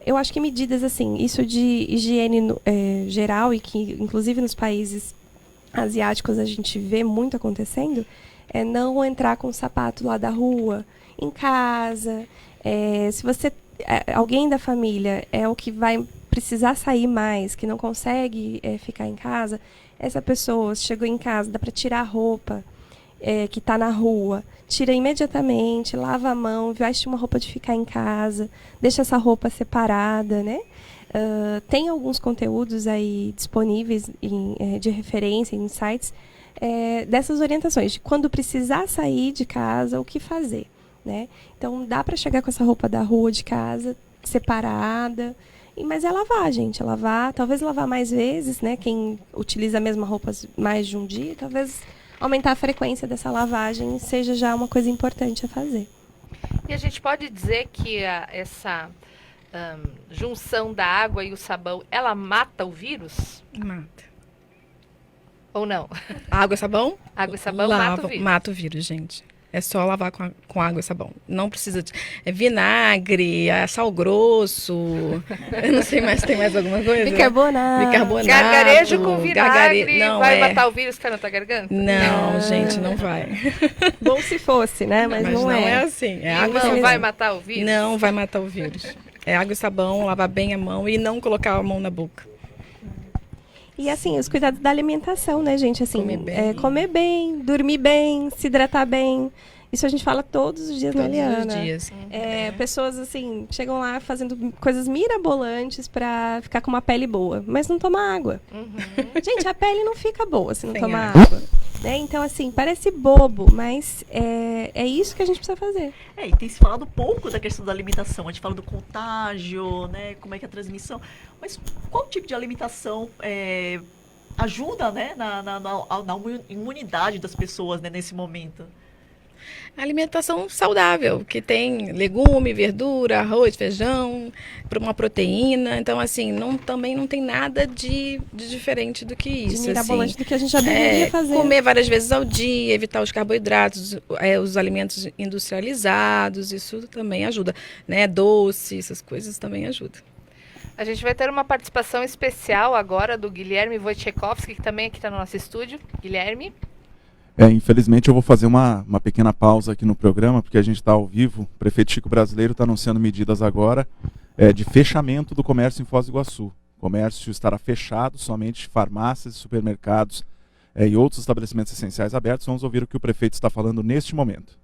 Eu acho que medidas assim, isso de higiene geral, e que inclusive nos países asiáticos a gente vê muito acontecendo, é não entrar com o sapato lá da rua, em casa. Se você, alguém da família é o que vai precisar sair mais, que não consegue ficar em casa, essa pessoa chegou em casa, dá para tirar a roupa que está na rua, tira imediatamente, lava a mão, veste uma roupa de ficar em casa, deixa essa roupa separada, né? Tem alguns conteúdos aí disponíveis de referência em sites dessas orientações, de quando precisar sair de casa, o que fazer, né? Então, dá para chegar com essa roupa da rua de casa, separada, mas é lavar, gente, é lavar, talvez lavar mais vezes, né? Quem utiliza a mesma roupa mais de um dia, talvez aumentar a frequência dessa lavagem seja já uma coisa importante a fazer. E a gente pode dizer que essa junção da água e o sabão, ela mata o vírus? Mata. Ou não? Água e sabão? Água e sabão mata o vírus. Mata o vírus, gente. É só lavar com água e sabão. Não precisa de vinagre, sal grosso. Eu não sei mais, tem mais alguma coisa? Bicarbonato. Gargarejo com vinagre não, vai matar o vírus que está na tua garganta? Não, gente, não vai. Bom se fosse, né? Mas não é assim. Não vai matar o vírus? Não vai matar o vírus. É água e sabão, lavar bem a mão e não colocar a mão na boca. E assim, os cuidados da alimentação, né, gente? Assim, comer bem, dormir bem, se hidratar bem. Isso a gente fala todos os dias, né, Eliana? Todos os dias. Pessoas, assim, chegam lá fazendo coisas mirabolantes pra ficar com uma pele boa, mas não toma água. Gente, a pele não fica boa se não tomar água. Né? Então, assim, parece bobo, mas é isso que a gente precisa fazer. E tem se falado pouco da questão da alimentação. A gente fala do contágio, né? Como é que é a transmissão. Mas qual tipo de alimentação ajuda, né? na imunidade das pessoas, né? Nesse momento? Alimentação saudável, que tem legume, verdura, arroz, feijão, uma proteína. Então, assim, também não tem nada de diferente do que isso. De mirabolante do que a gente já deveria fazer. Comer várias vezes ao dia, evitar os carboidratos, os alimentos industrializados, isso também ajuda. Né? Doce, essas coisas também ajudam. A gente vai ter uma participação especial agora do Guilherme Wojciechowski, que também aqui está no nosso estúdio. Guilherme. Infelizmente eu vou fazer uma pequena pausa aqui no programa, porque a gente está ao vivo. O prefeito Chico Brasileiro está anunciando medidas agora de fechamento do comércio em Foz do Iguaçu. O comércio estará fechado, somente farmácias, supermercados e outros estabelecimentos essenciais abertos. Vamos ouvir o que o prefeito está falando neste momento.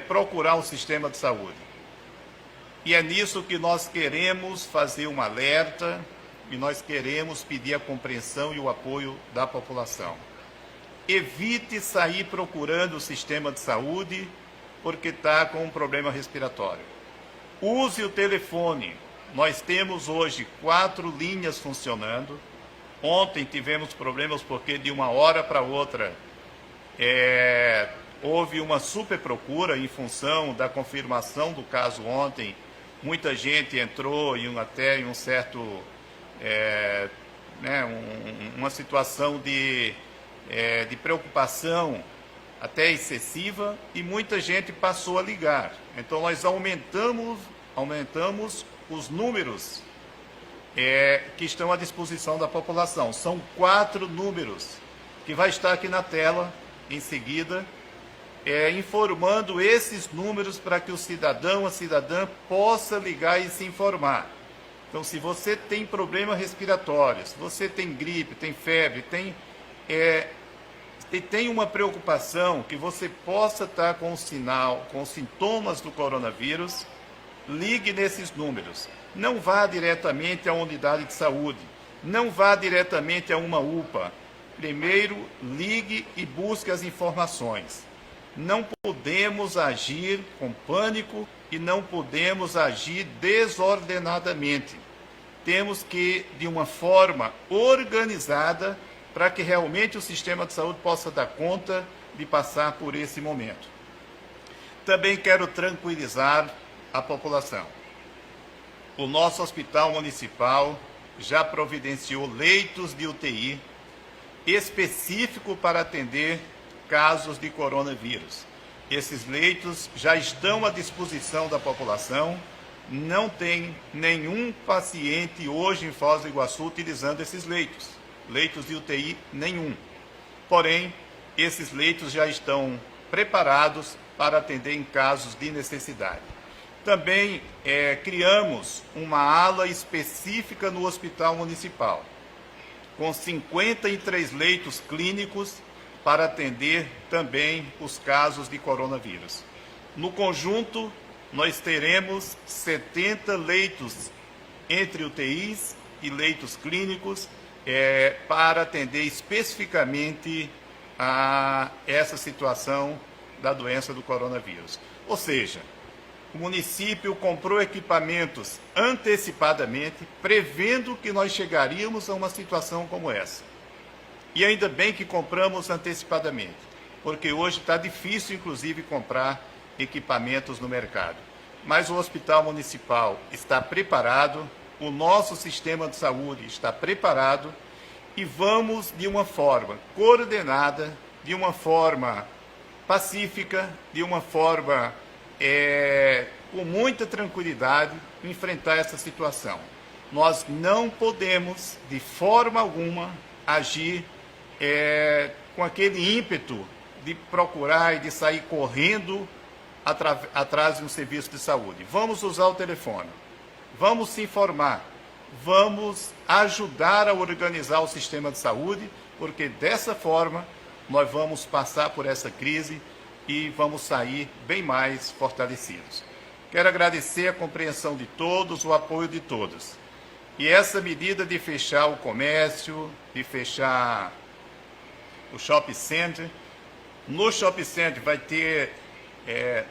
Procurar o sistema de saúde. E é nisso que nós queremos fazer um alerta, e nós queremos pedir a compreensão e o apoio da população. Evite sair procurando o sistema de saúde porque está com um problema respiratório. Use o telefone. Nós temos hoje 4 linhas funcionando. Ontem tivemos problemas porque de uma hora para outra houve uma super procura em função da confirmação do caso ontem. Muita gente entrou até em um certo... uma situação de preocupação até excessiva e muita gente passou a ligar. Então nós aumentamos os números que estão à disposição da população. São 4 números que vai estar aqui na tela em seguida, informando esses números para que o cidadão, a cidadã possa ligar e se informar. Então, se você tem problema respiratório, se você tem gripe, tem febre, tem uma preocupação que você possa estar com com sintomas do coronavírus, ligue nesses números. Não vá diretamente à unidade de saúde, não vá diretamente a uma UPA. Primeiro, ligue e busque as informações. Não podemos agir com pânico e não podemos agir desordenadamente. Temos que, de uma forma organizada, para que realmente o sistema de saúde possa dar conta de passar por esse momento. Também quero tranquilizar a população. O nosso hospital municipal já providenciou leitos de UTI específico para atender casos de coronavírus. Esses leitos já estão à disposição da população. Não tem nenhum paciente hoje em Foz do Iguaçu utilizando esses leitos de UTI nenhum. Porém, esses leitos já estão preparados para atender em casos de necessidade. Também criamos uma ala específica no Hospital Municipal, com 53 leitos clínicos para atender também os casos de coronavírus. No conjunto, nós teremos 70 leitos entre UTIs e leitos clínicos para atender especificamente a essa situação da doença do coronavírus. Ou seja, o município comprou equipamentos antecipadamente, prevendo que nós chegaríamos a uma situação como essa. E ainda bem que compramos antecipadamente, porque hoje está difícil, inclusive, comprar equipamentos no mercado. Mas o Hospital Municipal está preparado, o nosso sistema de saúde está preparado e vamos, de uma forma coordenada, de uma forma pacífica, de uma forma com muita tranquilidade, enfrentar essa situação. Nós não podemos, de forma alguma, agir com aquele ímpeto de procurar e de sair correndo atrás de um serviço de saúde. Vamos usar o telefone, vamos se informar, vamos ajudar a organizar o sistema de saúde, porque dessa forma nós vamos passar por essa crise e vamos sair bem mais fortalecidos. Quero agradecer a compreensão de todos, o apoio de todos. E essa medida de fechar o comércio, de fechar o shopping center, no shopping center vai ter,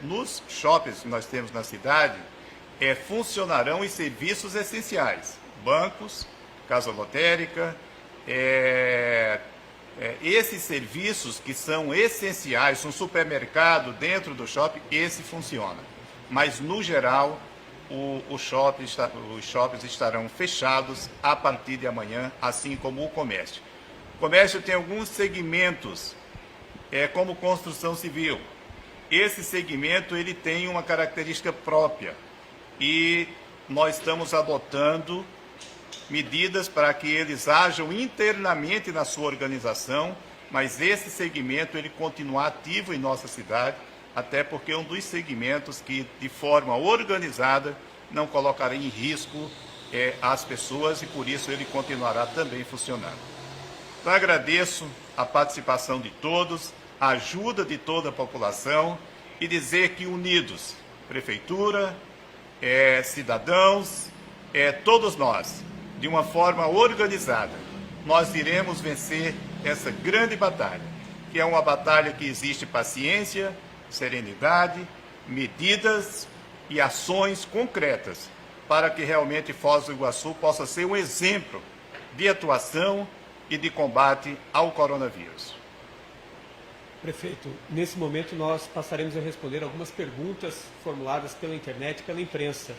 nos shoppings que nós temos na cidade, funcionarão os serviços essenciais, bancos, casa lotérica, esses serviços que são essenciais, um supermercado dentro do shopping, esse funciona. Mas, no geral, os shoppings estarão fechados a partir de amanhã, assim como o comércio. O comércio tem alguns segmentos, como construção civil. Esse segmento ele tem uma característica própria e nós estamos adotando medidas para que eles ajam internamente na sua organização, mas esse segmento ele continua ativo em nossa cidade, até porque é um dos segmentos que, de forma organizada, não colocará em risco as pessoas e, por isso, ele continuará também funcionando. Então, agradeço a participação de todos, a ajuda de toda a população e dizer que unidos, prefeitura, cidadãos, todos nós, de uma forma organizada, nós iremos vencer essa grande batalha, que é uma batalha que existe paciência, serenidade, medidas e ações concretas para que realmente Foz do Iguaçu possa ser um exemplo de atuação e de combate ao coronavírus. Prefeito, nesse momento nós passaremos a responder algumas perguntas formuladas pela internet e pela imprensa.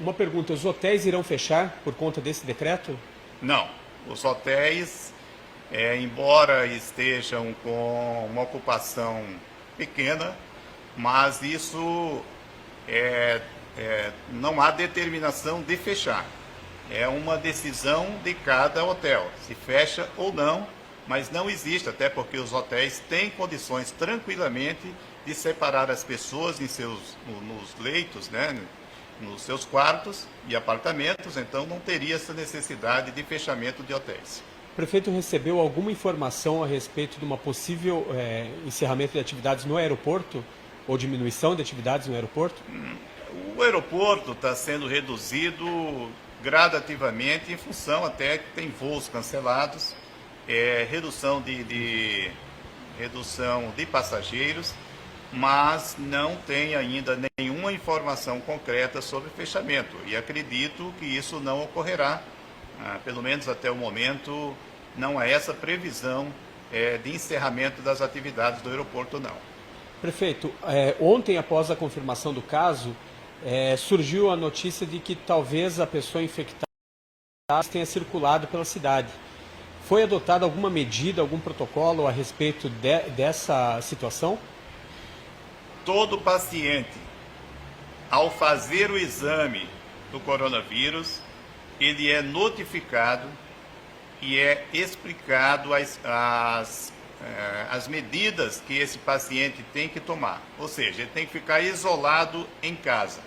Uma pergunta, os hotéis irão fechar por conta desse decreto? Não, os hotéis, embora estejam com uma ocupação pequena, mas isso não há determinação de fechar. É uma decisão de cada hotel, se fecha ou não, mas não existe, até porque os hotéis têm condições tranquilamente de separar as pessoas nos leitos, né, nos seus quartos e apartamentos, então não teria essa necessidade de fechamento de hotéis. O prefeito recebeu alguma informação a respeito de uma possível encerramento de atividades no aeroporto ou diminuição de atividades no aeroporto? O aeroporto está sendo reduzido gradativamente em função até que tem voos cancelados, redução de passageiros, mas não tem ainda nenhuma informação concreta sobre fechamento e acredito que isso não ocorrerá. Pelo menos até o momento, não há essa previsão de encerramento das atividades do aeroporto, não. Prefeito, ontem, após a confirmação do caso, surgiu a notícia de que talvez a pessoa infectada tenha circulado pela cidade. Foi adotada alguma medida, algum protocolo a respeito dessa situação? Todo paciente, ao fazer o exame do coronavírus, ele é notificado e é explicado as medidas que esse paciente tem que tomar. Ou seja, ele tem que ficar isolado em casa.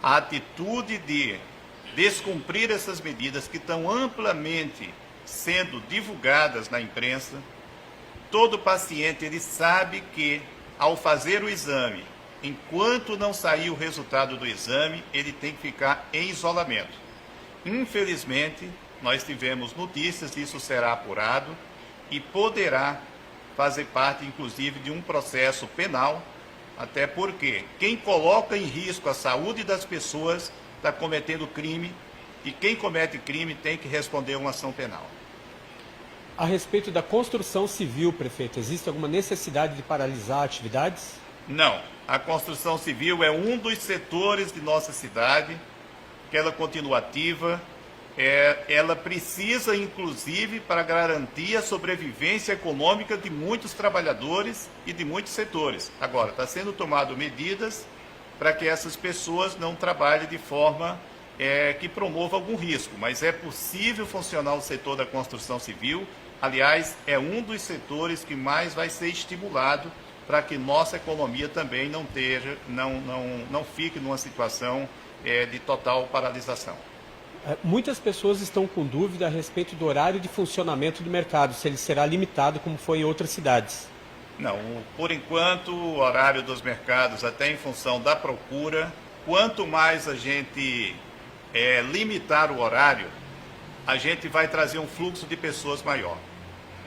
A atitude de descumprir essas medidas que estão amplamente sendo divulgadas na imprensa, todo paciente ele sabe que ao fazer o exame, enquanto não sair o resultado do exame, ele tem que ficar em isolamento. Infelizmente, nós tivemos notícias, isso será apurado e poderá fazer parte, inclusive, de um processo penal, até porque quem coloca em risco a saúde das pessoas está cometendo crime e quem comete crime tem que responder uma ação penal. A respeito da construção civil, prefeito, existe alguma necessidade de paralisar atividades? Não. A construção civil é um dos setores de nossa cidade, que ela continua ativa. Ela precisa, inclusive, para garantir a sobrevivência econômica de muitos trabalhadores e de muitos setores. Agora, está sendo tomado medidas para que essas pessoas não trabalhem de forma que promova algum risco, mas é possível funcionar o setor da construção civil. Aliás, é um dos setores que mais vai ser estimulado para que nossa economia também não fique numa situação de total paralisação. Muitas pessoas estão com dúvida a respeito do horário de funcionamento do mercado, se ele será limitado como foi em outras cidades. Não, por enquanto o horário dos mercados, até em função da procura, quanto mais a gente limitar o horário, a gente vai trazer um fluxo de pessoas maior.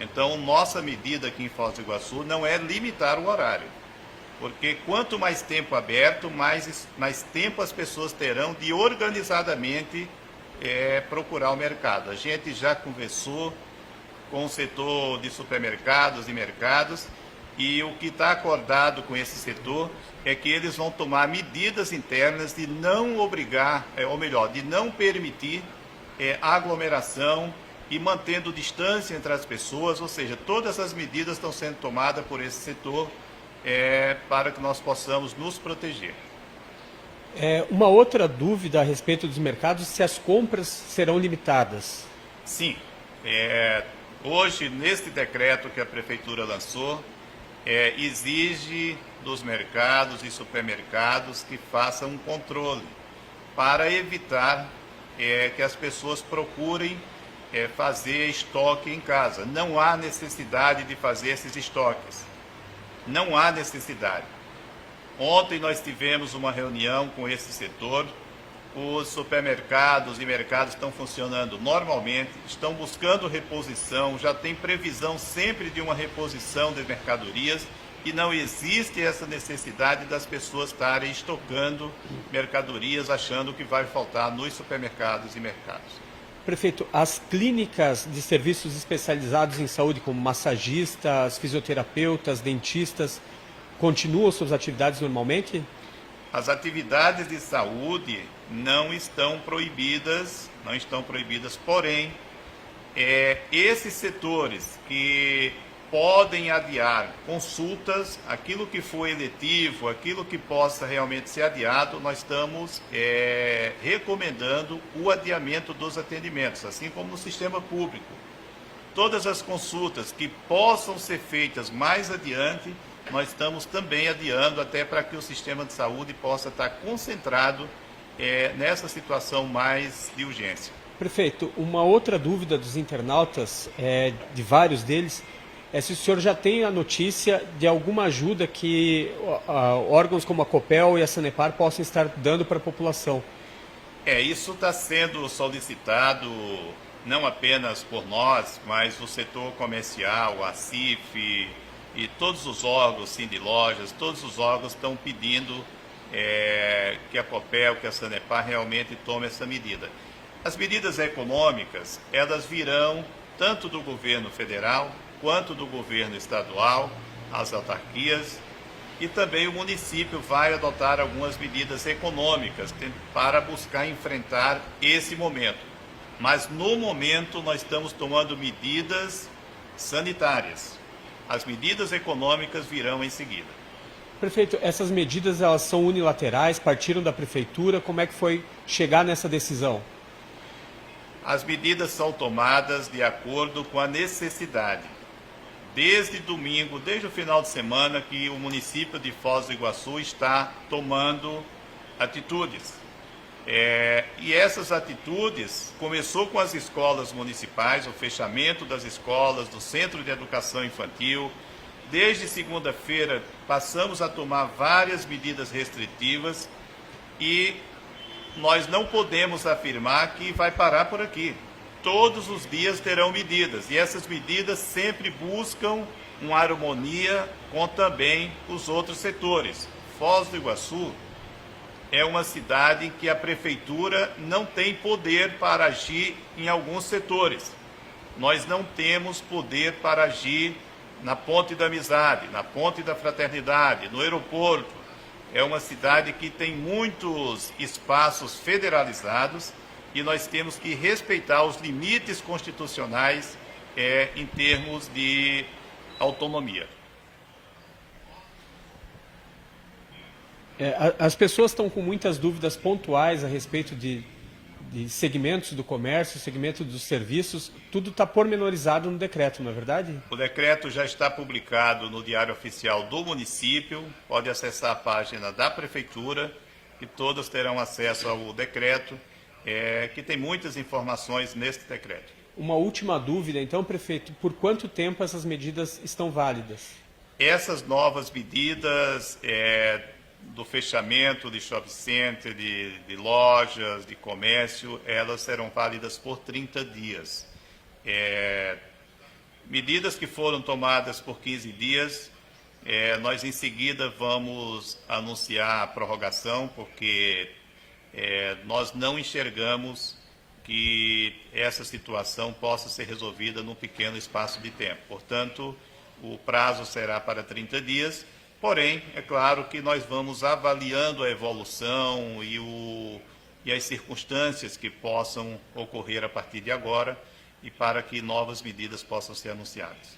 Então, nossa medida aqui em Foz do Iguaçu não é limitar o horário, porque quanto mais tempo aberto, mais tempo as pessoas terão de organizadamente procurar o mercado. A gente já conversou com o setor de supermercados e mercados e o que está acordado com esse setor é que eles vão tomar medidas internas de não obrigar, ou melhor, de não permitir aglomeração e mantendo distância entre as pessoas, ou seja, todas as medidas estão sendo tomadas por esse setor para que nós possamos nos proteger. Uma outra dúvida a respeito dos mercados, se as compras serão limitadas. Sim. Hoje, neste decreto que a Prefeitura lançou, exige dos mercados e supermercados que façam um controle para evitar que as pessoas procurem fazer estoque em casa. Não há necessidade de fazer esses estoques. Não há necessidade. Ontem nós tivemos uma reunião com esse setor. Os supermercados e mercados estão funcionando normalmente, estão buscando reposição, já tem previsão sempre de uma reposição de mercadorias e não existe essa necessidade das pessoas estarem estocando mercadorias achando que vai faltar nos supermercados e mercados. Prefeito, as clínicas de serviços especializados em saúde, como massagistas, fisioterapeutas, dentistas, continuam suas atividades normalmente? As atividades de saúde não estão proibidas, porém, esses setores que podem adiar consultas, aquilo que for eletivo, aquilo que possa realmente ser adiado, nós estamos recomendando o adiamento dos atendimentos, assim como no sistema público. Todas as consultas que possam ser feitas mais adiante, nós estamos também adiando até para que o sistema de saúde possa estar concentrado nessa situação mais de urgência. Prefeito, uma outra dúvida dos internautas, de vários deles, é se o senhor já tem a notícia de alguma ajuda que órgãos como a Copel e a Sanepar possam estar dando para a população. Isso está sendo solicitado não apenas por nós, mas o setor comercial, a CIF e todos os órgãos, Sindilojas, todos os órgãos estão pedindo que a Copel, que a Sanepar realmente tome essa medida. As medidas econômicas, elas virão tanto do governo federal quanto do governo estadual, as autarquias, e também o município vai adotar algumas medidas econômicas para buscar enfrentar esse momento. Mas, no momento, nós estamos tomando medidas sanitárias. As medidas econômicas virão em seguida. Prefeito, essas medidas elas são unilaterais, partiram da prefeitura, como é que foi chegar nessa decisão? As medidas são tomadas de acordo com a necessidade. Desde domingo, desde o final de semana, que o município de Foz do Iguaçu está tomando atitudes. E essas atitudes começou com as escolas municipais, o fechamento das escolas, do Centro de Educação Infantil. Desde segunda-feira passamos a tomar várias medidas restritivas e nós não podemos afirmar que vai parar por aqui. Todos os dias terão medidas e essas medidas sempre buscam uma harmonia com também os outros setores. Foz do Iguaçu é uma cidade em que a prefeitura não tem poder para agir em alguns setores. Nós não temos poder para agir na Ponte da Amizade, na Ponte da Fraternidade, no aeroporto. É uma cidade que tem muitos espaços federalizados e nós temos que respeitar os limites constitucionais em termos de autonomia. As pessoas estão com muitas dúvidas pontuais a respeito de segmentos do comércio, segmento dos serviços, tudo está pormenorizado no decreto, não é verdade? O decreto já está publicado no Diário Oficial do município, pode acessar a página da prefeitura, que todos terão acesso ao decreto, que tem muitas informações neste decreto. Uma última dúvida, então, prefeito, por quanto tempo essas medidas estão válidas? Essas novas medidas do fechamento de shopping center, de lojas, de comércio, elas serão válidas por 30 dias. Medidas que foram tomadas por 15 dias, nós em seguida vamos anunciar a prorrogação, porque nós não enxergamos que essa situação possa ser resolvida num pequeno espaço de tempo. Portanto, o prazo será para 30 dias, porém, é claro que nós vamos avaliando a evolução e as circunstâncias que possam ocorrer a partir de agora e para que novas medidas possam ser anunciadas.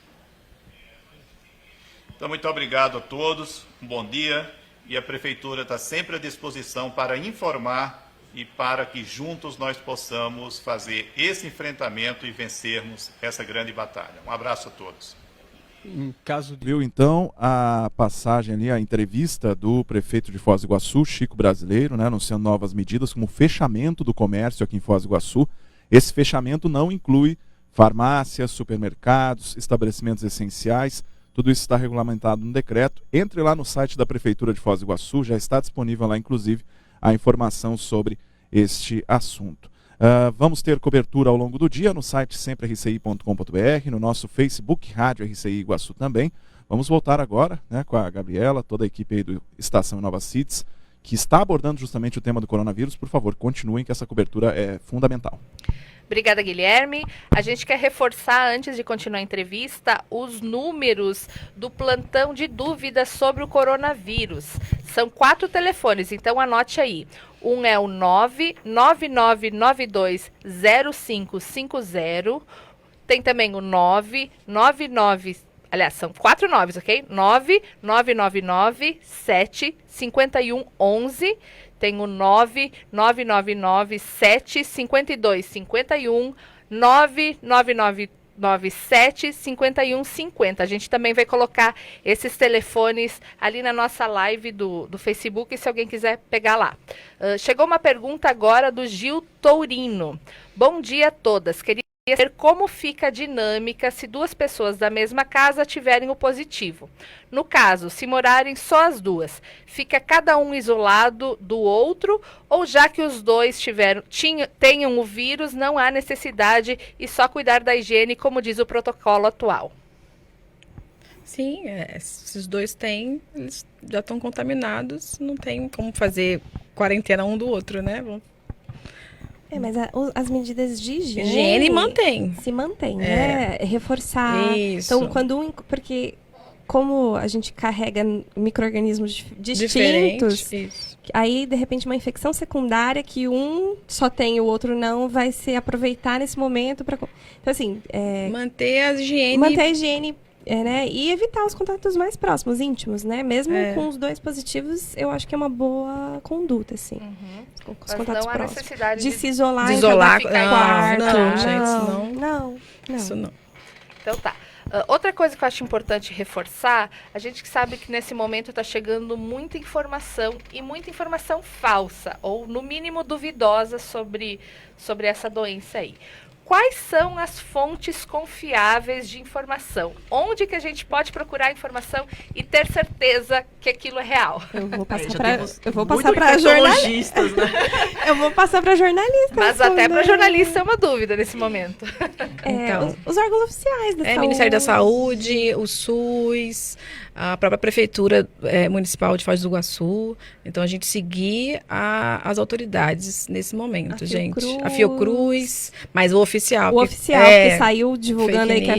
Então, muito obrigado a todos, um bom dia, e a Prefeitura está sempre à disposição para informar e para que juntos nós possamos fazer esse enfrentamento e vencermos essa grande batalha. Um abraço a todos. Em caso de... Viu então a passagem ali, a entrevista do prefeito de Foz do Iguaçu, Chico Brasileiro, né, anunciando novas medidas como o fechamento do comércio aqui em Foz do Iguaçu. Esse fechamento não inclui farmácias, supermercados, estabelecimentos essenciais, tudo isso está regulamentado no decreto. Entre lá no site da Prefeitura de Foz do Iguaçu, já está disponível lá inclusive a informação sobre este assunto. Vamos ter cobertura ao longo do dia no site semprerci.com.br, no nosso Facebook, Rádio RCI Iguaçu também. Vamos voltar agora, né, com a Gabriela, toda a equipe aí do Estação Inova Cities, que está abordando justamente o tema do coronavírus. Por favor, continuem que essa cobertura é fundamental. Obrigada, Guilherme. A gente quer reforçar, antes de continuar a entrevista, os números do plantão de dúvidas sobre o coronavírus. São 4 telefones, então anote aí. Um é o 999920550. Tem também o 999... Aliás, são 4 noves, ok? 999975111. Tem o 999975251, 999975150. A gente também vai colocar esses telefones ali na nossa live do Facebook, se alguém quiser pegar lá. Chegou uma pergunta agora do Gil Tourino. Bom dia a todas. Queria saber como fica a dinâmica se 2 pessoas da mesma casa tiverem o positivo. No caso, se morarem só as 2, fica cada um isolado do outro, ou já que os 2 tenham o vírus, não há necessidade e só cuidar da higiene, como diz o protocolo atual? Sim, se os 2 têm, eles já estão contaminados, não tem como fazer quarentena um do outro, né? Mas as medidas de higiene mantém. Se mantém, né? Reforçar. Isso. Então, porque como a gente carrega micro-organismos distintos, Diferente, isso. aí, de repente, uma infecção secundária que um só tem e o outro não, vai se aproveitar nesse momento para... Então, assim, Manter a higiene. manter a higiene, né? E evitar os contatos mais próximos, íntimos, né? Mesmo É. com os 2 positivos, eu acho que é uma boa conduta, assim. Com os Mas contatos não há próximos. necessidade De se isolar, De em isolar, cada não, quarto. não, gente, senão- não. Isso não. Então tá. Outra coisa que eu acho importante reforçar, a gente que sabe que nesse momento está chegando muita informação e muita informação falsa, ou no mínimo duvidosa sobre essa doença aí. Quais são as fontes confiáveis de informação? Onde que a gente pode procurar informação e ter certeza que aquilo é real? Eu vou passar já para temos eu vou muito passar para jornalista. infectologistas, né? Eu vou passar para jornalista. Mas até para jornalista é uma dúvida nesse momento. Então. Os órgãos oficiais da saúde. Ministério da Saúde, o SUS, a própria Prefeitura Municipal de Foz do Iguaçu. Então, a gente seguir as autoridades nesse momento, A gente. Fiocruz. A Fiocruz, mas o oficial. O que- oficial que saiu divulgando aí fake que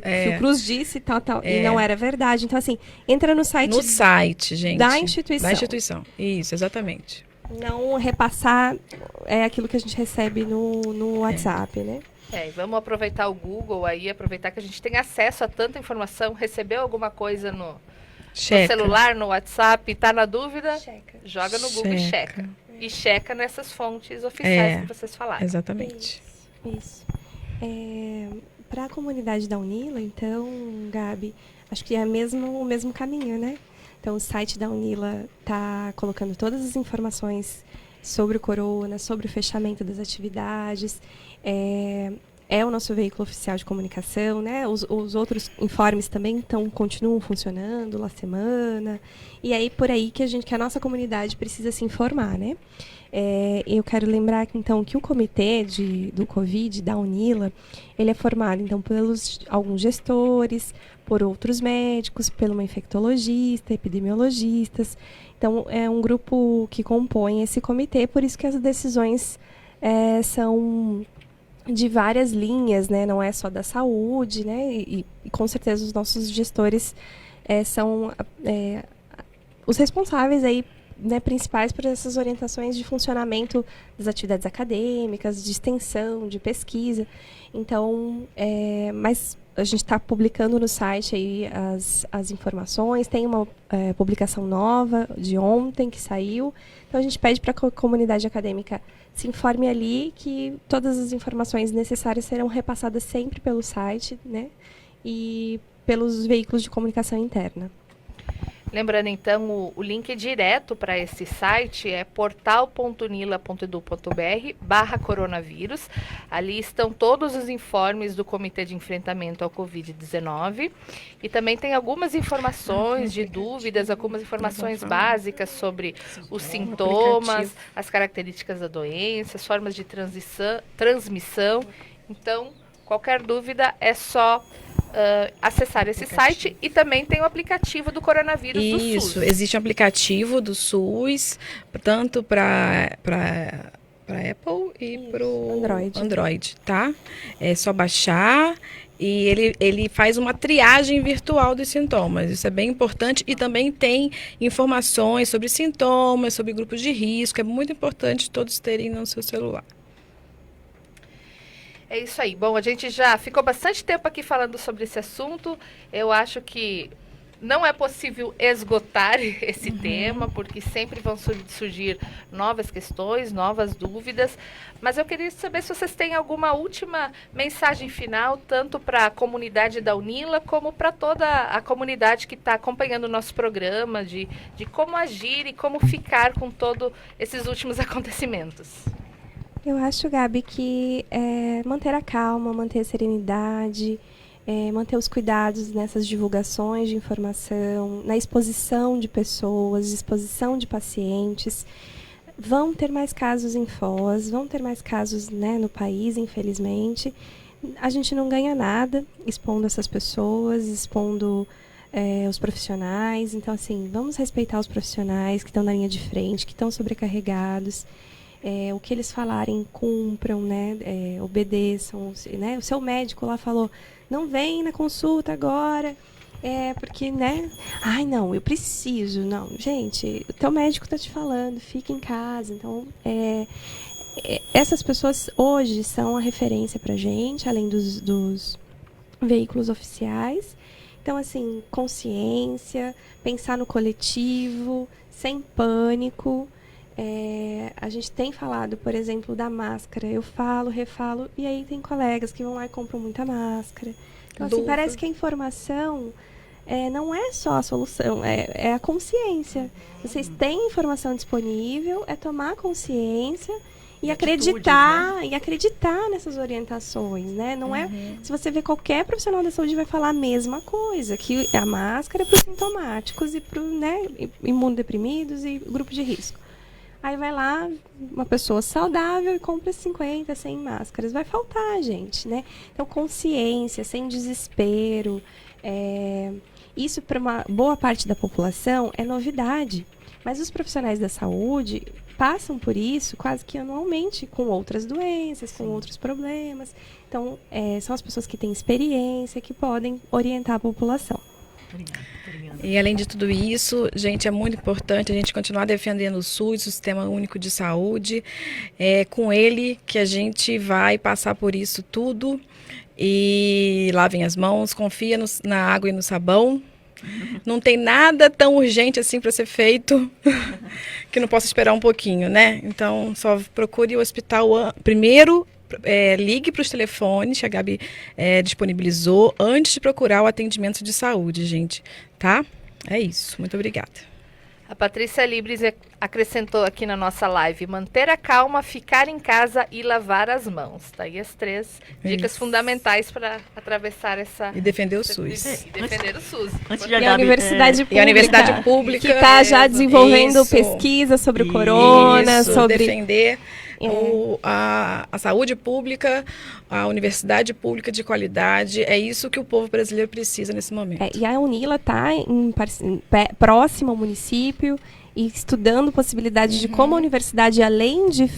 a news, Fiocruz disse e tal, e não era verdade. Então, assim, entra no site, No site, gente. da instituição. Da instituição. Isso, exatamente. Não repassar aquilo que a gente recebe no WhatsApp, né? E vamos aproveitar o Google aí, aproveitar que a gente tem acesso a tanta informação, recebeu alguma coisa no Checa. celular, no WhatsApp, tá na dúvida? Checa. Joga no Google e Checa. checa. E checa nessas fontes oficiais que vocês falaram. Exatamente. Isso. Para a comunidade da Unila, então, Gabi, acho que é o mesmo caminho, né? Então, o site da Unila está colocando todas as informações sobre o corona, sobre o fechamento das atividades. É o nosso veículo oficial de comunicação, né? Os outros informes também continuam funcionando, La Semana. E aí, por aí que a nossa comunidade precisa se informar, né? Eu quero lembrar então que o comitê do Covid da Unila, ele é formado então pelos alguns gestores, por outros médicos, por uma infectologista, epidemiologistas. Então é um grupo que compõe esse comitê, por isso que as decisões são de várias linhas, né? Não é só da saúde, né? E com certeza os nossos gestores são os responsáveis aí, né, principais por essas orientações de funcionamento das atividades acadêmicas, de extensão, de pesquisa. Então, mas a gente está publicando no site aí as informações, tem uma publicação nova de ontem que saiu. Então, a gente pede para a comunidade acadêmica se informe ali que todas as informações necessárias serão repassadas sempre pelo site, né, e pelos veículos de comunicação interna. Lembrando, então, o link direto para esse site é portal.unila.edu.br/coronavírus. Ali estão todos os informes do Comitê de Enfrentamento ao Covid-19 e também tem algumas informações de dúvidas, algumas informações básicas sobre os sintomas, as características da doença, as formas de transmissão. Então, qualquer dúvida é só acessar esse site, e também tem o aplicativo do coronavírus do SUS. Isso, existe um aplicativo do SUS, tanto para Apple e para o Android, tá? É só baixar e ele faz uma triagem virtual dos sintomas. Isso é bem importante, e também tem informações sobre sintomas, sobre grupos de risco. É muito importante todos terem no seu celular. É isso aí. Bom, a gente já ficou bastante tempo aqui falando sobre esse assunto. Eu acho que não é possível esgotar esse tema, porque sempre vão surgir novas questões, novas dúvidas. Mas eu queria saber se vocês têm alguma última mensagem final, tanto para a comunidade da Unila, como para toda a comunidade que está acompanhando o nosso programa, de como agir e como ficar com todos esses últimos acontecimentos. Eu acho, Gabi, que manter a calma, manter a serenidade, manter os cuidados nessas divulgações de informação, na exposição de pessoas, exposição de pacientes. Vão ter mais casos em Foz, vão ter mais casos, né, no país, infelizmente. A gente não ganha nada expondo essas pessoas, expondo os profissionais. Então, assim, vamos respeitar os profissionais que estão na linha de frente, que estão sobrecarregados. O que eles falarem, cumpram, né? Obedeçam. Né? O seu médico lá falou, não vem na consulta agora, Porque, né? Ai, não, eu preciso. Não, gente, o teu médico tá te falando, fica em casa. Então, essas pessoas hoje são a referência pra gente, além dos veículos oficiais. Então, assim, consciência, pensar no coletivo, sem pânico. A gente tem falado, por exemplo, da máscara. Eu falo, refalo, e aí tem colegas que vão lá e compram muita máscara. Então, assim, parece que a informação não é só a solução, é a consciência. Vocês têm informação disponível, é tomar consciência e acreditar, né? E acreditar nessas orientações, né? Não é, se você vê qualquer profissional da saúde vai falar a mesma coisa, que a máscara é para os sintomáticos e para, né, imunodeprimidos e grupo de risco. Aí vai lá uma pessoa saudável e compra 50, 100 máscaras. Vai faltar, gente, né? Então, consciência, sem desespero. Isso, para uma boa parte da população, é novidade. Mas os profissionais da saúde passam por isso quase que anualmente, com outras doenças, com outros problemas. Então, são as pessoas que têm experiência, que podem orientar a população. Obrigada. E além de tudo isso, gente, é muito importante a gente continuar defendendo o SUS, o Sistema Único de Saúde. É com ele que a gente vai passar por isso tudo. E lavem as mãos, confia na água e no sabão. Não tem nada tão urgente assim para ser feito que não possa esperar um pouquinho, né? Então, só procure o hospital primeiro. Ligue para os telefones que a Gabi disponibilizou antes de procurar o atendimento de saúde, gente, tá? É isso, muito obrigada. A Patrícia Libres acrescentou aqui na nossa live: manter a calma, ficar em casa e lavar as mãos. Tá aí as 3 dicas fundamentais para atravessar essa... E defender o SUS. E defender o SUS. Antes de E a Universidade Pública, e a Universidade Pública que está já desenvolvendo pesquisa sobre o corona, sobre... defender a saúde pública, a universidade pública de qualidade. É isso que o povo brasileiro precisa nesse momento. E a Unila está próxima ao município e estudando possibilidades de como a universidade, além de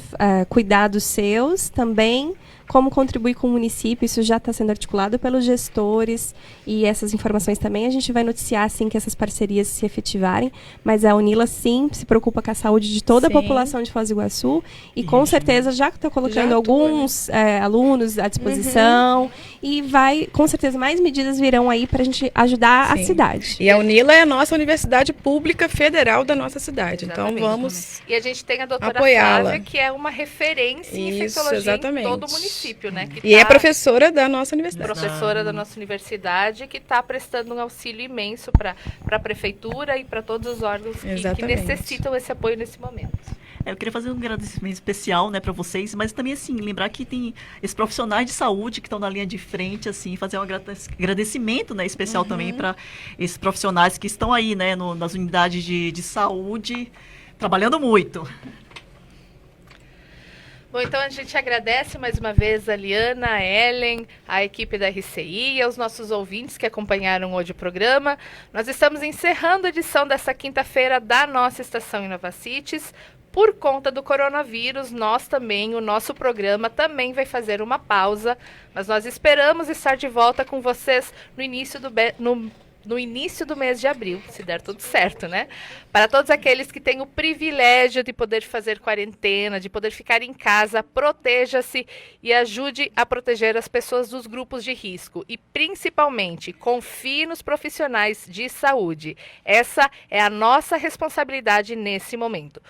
cuidar dos seus, também como contribuir com o município. Isso já está sendo articulado pelos gestores, e essas informações também a gente vai noticiar assim que essas parcerias se efetivarem, mas a Unila sim se preocupa com a saúde de toda a população de Foz do Iguaçu e com certeza já está colocando alguns alunos à disposição e vai, com certeza mais medidas virão aí para a gente ajudar a cidade. E a Unila é a nossa universidade pública federal da nossa cidade. Exatamente. Então vamos E a gente tem a doutora apoiá-la. Flávia, que é uma referência em infectologia em todo o município, né? E é professora da nossa universidade. Professora da nossa universidade, que está prestando um auxílio imenso para a prefeitura e para todos os órgãos que necessitam esse apoio nesse momento. Eu queria fazer um agradecimento especial, né, para vocês, mas também, assim, lembrar que tem esses profissionais de saúde que estão na linha de frente, assim, fazer um agradecimento, né, especial também para esses profissionais que estão aí, né, nas unidades de saúde, trabalhando muito. Bom, então a gente agradece mais uma vez a Liana, a Ellen, a equipe da RCI e aos nossos ouvintes que acompanharam hoje o programa. Nós estamos encerrando a edição dessa quinta-feira da nossa Estação Inovacities. Por conta do coronavírus, o nosso programa também vai fazer uma pausa, mas nós esperamos estar de volta com vocês no início do mês de abril, se der tudo certo, né? Para todos aqueles que têm o privilégio de poder fazer quarentena, de poder ficar em casa, proteja-se e ajude a proteger as pessoas dos grupos de risco. E, principalmente, confie nos profissionais de saúde. Essa é a nossa responsabilidade nesse momento.